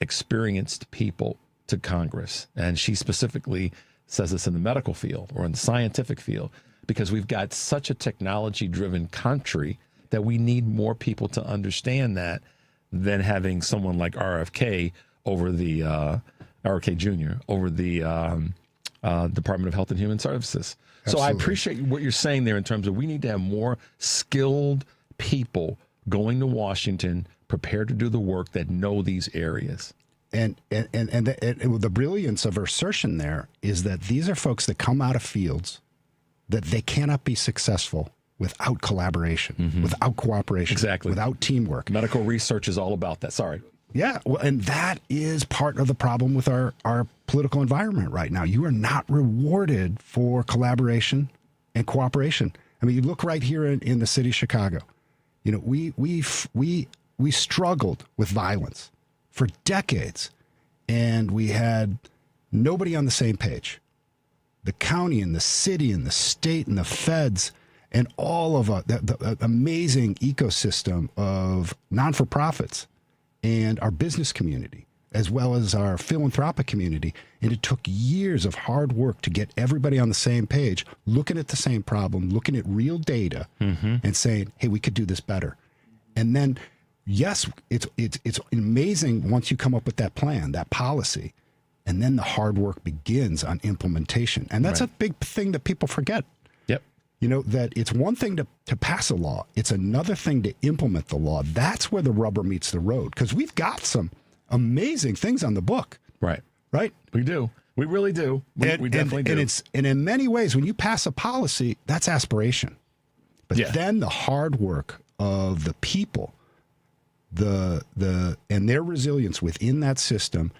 experienced people to Congress. And she specifically says this in the medical field or in the scientific field, because we've got such a technology-driven country that we need more people to understand that than having someone like RFK over the RFK Jr. over the Department of Health and Human Services. Absolutely. So I appreciate what you're saying there in terms of we need to have more skilled people going to Washington, prepared to do the work, that know these areas.
And the brilliance of her assertion there is that these are folks that come out of fields that they cannot be successful without collaboration, without cooperation,
exactly,
without teamwork.
Medical research is all about that. Sorry.
Yeah, well, and that is part of the problem with our political environment right now. You are not rewarded for collaboration and cooperation. I mean, you look right here in the city of Chicago. You know, we struggled with violence for decades, and we had nobody on the same page. The county and the city and the state and the feds and all of the amazing ecosystem of non-for-profits and our business community, as well as our philanthropic community. And it took years of hard work to get everybody on the same page, looking at the same problem, looking at real data, and saying, hey, we could do this better. And then, yes, it's amazing once you come up with that plan, that policy, and then the hard work begins on implementation. And that's a big thing that people forget.
Yep.
You know, that it's one thing to pass a law. It's another thing to implement the law. That's where the rubber meets the road, because we've got some amazing things on the book.
Right.
Right?
We do. We really do. We definitely do.
And in many ways, when you pass a policy, that's aspiration. But then the hard work of the people, and their resilience within that system,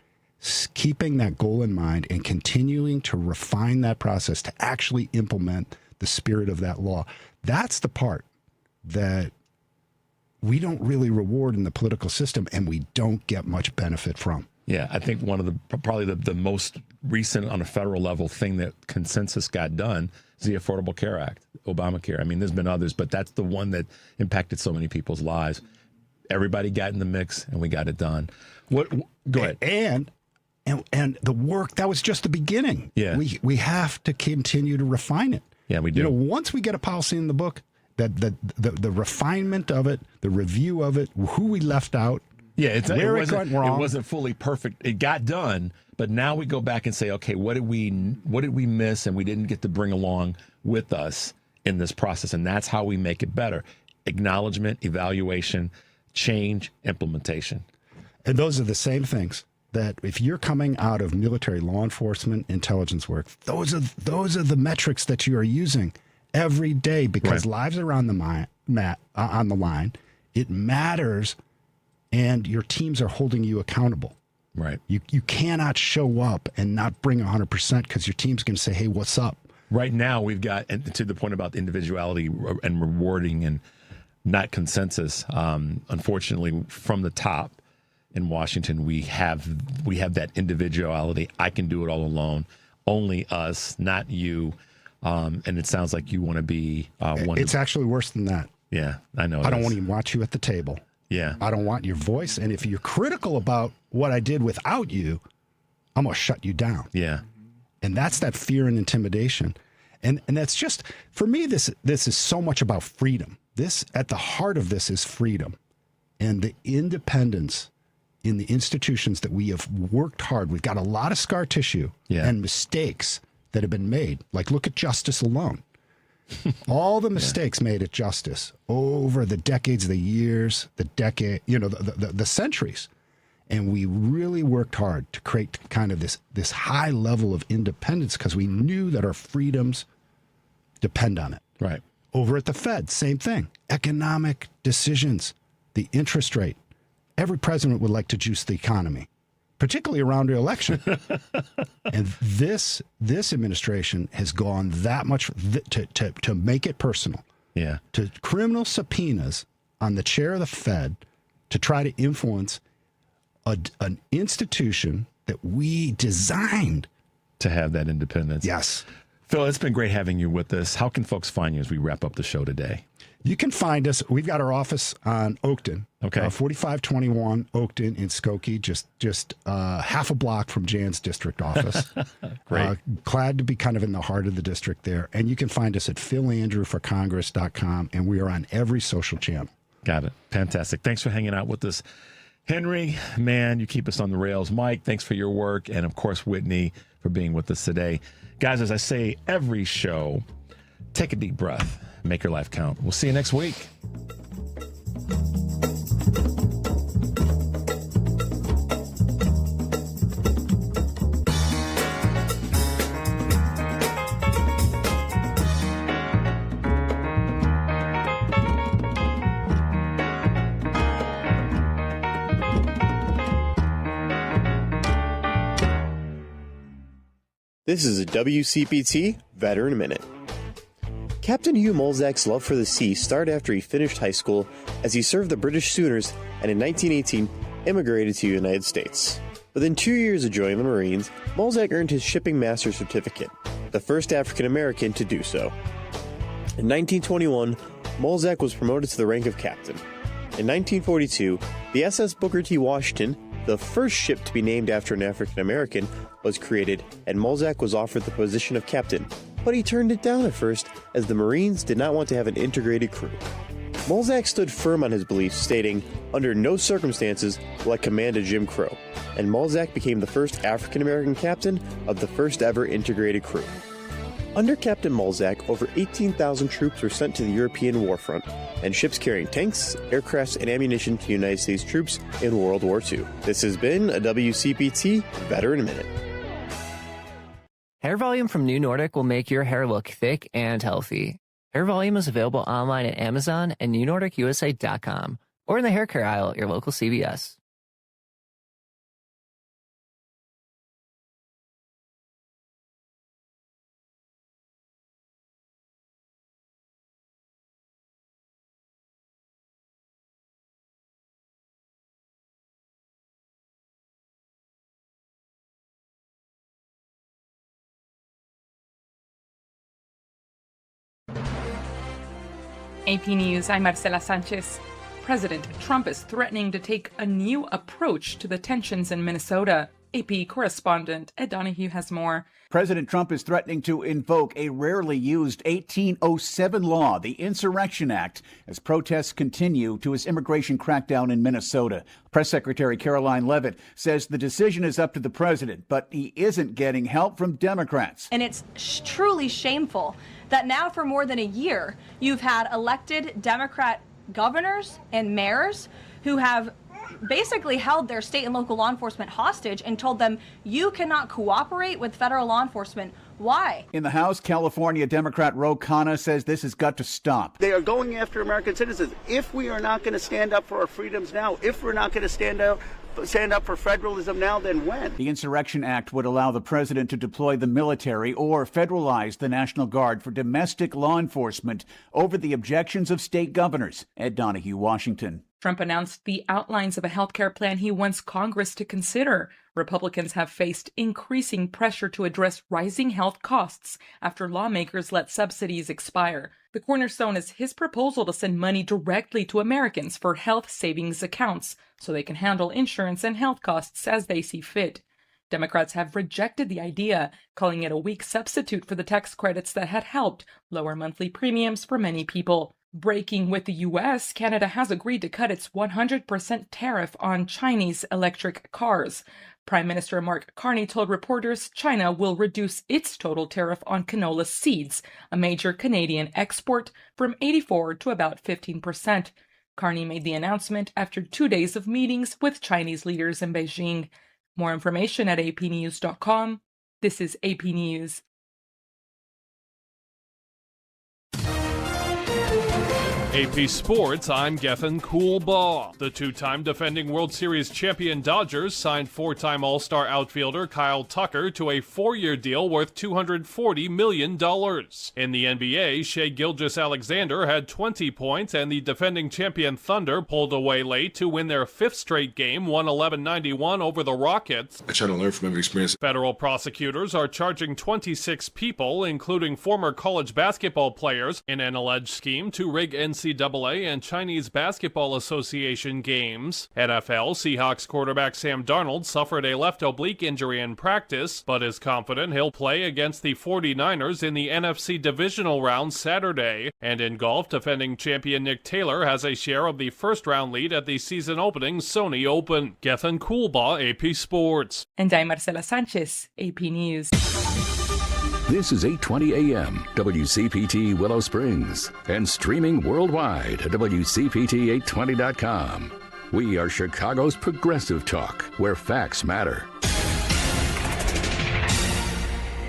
keeping that goal in mind and continuing to refine that process to actually implement the spirit of that law. That's the part that we don't really reward in the political system, and we don't get much benefit from.
Yeah, I think one of probably the most recent on a federal level thing that consensus got done is the Affordable Care Act, Obamacare. I mean, there's been others, but that's the one that impacted so many people's lives. Everybody got in the mix, and we got it done. Go ahead.
And the work, that was just the beginning.
Yeah.
We have to continue to refine it.
Yeah, we do.
You know, once we get a policy in the book, that the refinement of it, the review of it, who we left out,
it
went wrong.
It wasn't fully perfect. It got done, but now we go back and say, okay, what did we miss and we didn't get to bring along with us in this process? And that's how we make it better. Acknowledgement, evaluation, change, implementation.
And those are the same things that if you're coming out of military law enforcement, intelligence work, those are the metrics that you are using every day, because lives are on the line. It matters, and your teams are holding you accountable.
Right.
You cannot show up and not bring 100% because your team's going to say, hey, what's up?
right now we've got, and to the point about individuality and rewarding and not consensus. Unfortunately, from the top in Washington, we have that individuality. I can do it all alone. Only us, not you. And it sounds like you want to be one.
It's actually worse than that.
Yeah, I know.
I don't want to even watch you at the table.
Yeah.
I don't want your voice. And if you're critical about what I did without you, I'm going to shut you down.
Yeah.
And that's that fear and intimidation. And that's just, for me, this is so much about freedom. This, at the heart of this, is freedom and the independence in the institutions that we have worked hard. We've got a lot of scar tissue and mistakes that have been made. Like, look at justice alone. All the mistakes made at justice over the decades, the years, the centuries. And we really worked hard to create kind of this high level of independence because we knew that our freedoms depend on it.
Right.
Over at the Fed, same thing. Economic decisions, the interest rate. Every president would like to juice the economy, particularly around the election. And this administration has gone that much to make it personal.
Yeah.
To criminal subpoenas on the chair of the Fed to try to influence an institution that we designed
to have that independence.
Yes.
Phil, it's been great having you with us. How can folks find you as we wrap up the show today?
You can find us. We've got our office on Oakton.
Okay.
4521 Oakton in Skokie, just half a block from Jan's district office.
Great.
Glad to be kind of in the heart of the district there. And you can find us at philandrewforcongress.com, and we are on every social channel.
Got it. Fantastic. Thanks for hanging out with us. Henry, man, you keep us on the rails. Mike, thanks for your work. And, of course, Whitney for being with us today. Guys, as I say every show, take a deep breath. Make your life count. We'll see you next week.
This is a WCPT Veteran Minute. Captain Hugh Mulzack's love for the sea started after he finished high school, as he served the British Sooners and in 1918 immigrated to the United States. Within 2 years of joining the Marines, Mulzack earned his Shipping Master Certificate, the first African American to do so. In 1921, Mulzack was promoted to the rank of captain. In 1942, the SS Booker T. Washington, the first ship to be named after an African American, was created, and Mulzack was offered the position of captain, but he turned it down at first as the Marines did not want to have an integrated crew. Mulzack stood firm on his beliefs, stating, "Under no circumstances will I command a Jim Crow," and Mulzack became the first African American captain of the first ever integrated crew. Under Captain Mulzack, over 18,000 troops were sent to the European war front, and ships carrying tanks, aircrafts, and ammunition to United States troops in World War II. This has been a WCPT Veteran Minute.
Hair Volume from New Nordic will make your hair look thick and healthy. Hair Volume is available online at Amazon and NewNordicUSA.com, or in the hair care aisle at your local CVS.
AP News, I'm Marcela Sanchez. President Trump is threatening to take a new approach to the tensions in Minnesota. AP correspondent Ed Donahue has more.
President Trump is threatening to invoke a rarely used 1807 law, the Insurrection Act, as protests continue to his immigration crackdown in Minnesota. Press Secretary Caroline Leavitt says the decision is up to the president, but he isn't getting help from Democrats.
And it's truly shameful that now for more than a year, you've had elected Democrat governors and mayors who have basically held their state and local law enforcement hostage and told them, you cannot cooperate with federal law enforcement Why?
In the House, California Democrat Ro Khanna says this has got to stop.
They are going after American citizens. If we are not going to stand up for our freedoms now, if we're not going to stand up for federalism now, then when?
The Insurrection Act would allow the president to deploy the military or federalize the National Guard for domestic law enforcement over the objections of state governors. Ed Donahue, Washington.
Trump announced the outlines of a healthcare plan he wants Congress to consider. Republicans have faced increasing pressure to address rising health costs after lawmakers let subsidies expire. The cornerstone is his proposal to send money directly to Americans for health savings accounts so they can handle insurance and health costs as they see fit. Democrats have rejected the idea, calling it a weak substitute for the tax credits that had helped lower monthly premiums for many people. Breaking with the U.S., Canada has agreed to cut its 100% tariff on Chinese electric cars. Prime Minister Mark Carney told reporters China will reduce its total tariff on canola seeds, a major Canadian export, from 84% to about 15%. Carney made the announcement after 2 days of meetings with Chinese leaders in Beijing. More information at apnews.com. This is AP News.
AP Sports, I'm Gethin Coolbaugh. The two-time defending World Series champion Dodgers signed four-time All-Star outfielder Kyle Tucker to a 4-year deal worth $240 million. In the NBA, Shai Gilgeous-Alexander had 20 points, and the defending champion Thunder pulled away late to win their fifth straight game, 111-91 over the Rockets.
I try to learn from every experience.
Federal prosecutors are charging 26 people, including former college basketball players, in an alleged scheme to rig NCAA and Chinese Basketball Association games. NFL Seahawks quarterback Sam Darnold suffered a left oblique injury in practice, but is confident he'll play against the 49ers in the NFC divisional round Saturday. And in golf, defending champion Nick Taylor has a share of the first-round lead at the season-opening Sony Open. Gethin Coolbaugh, AP Sports.
And I'm Marcela Sanchez, AP News.
This is 820 AM, WCPT Willow Springs, and streaming worldwide at WCPT820.com. We are Chicago's progressive talk, where facts matter.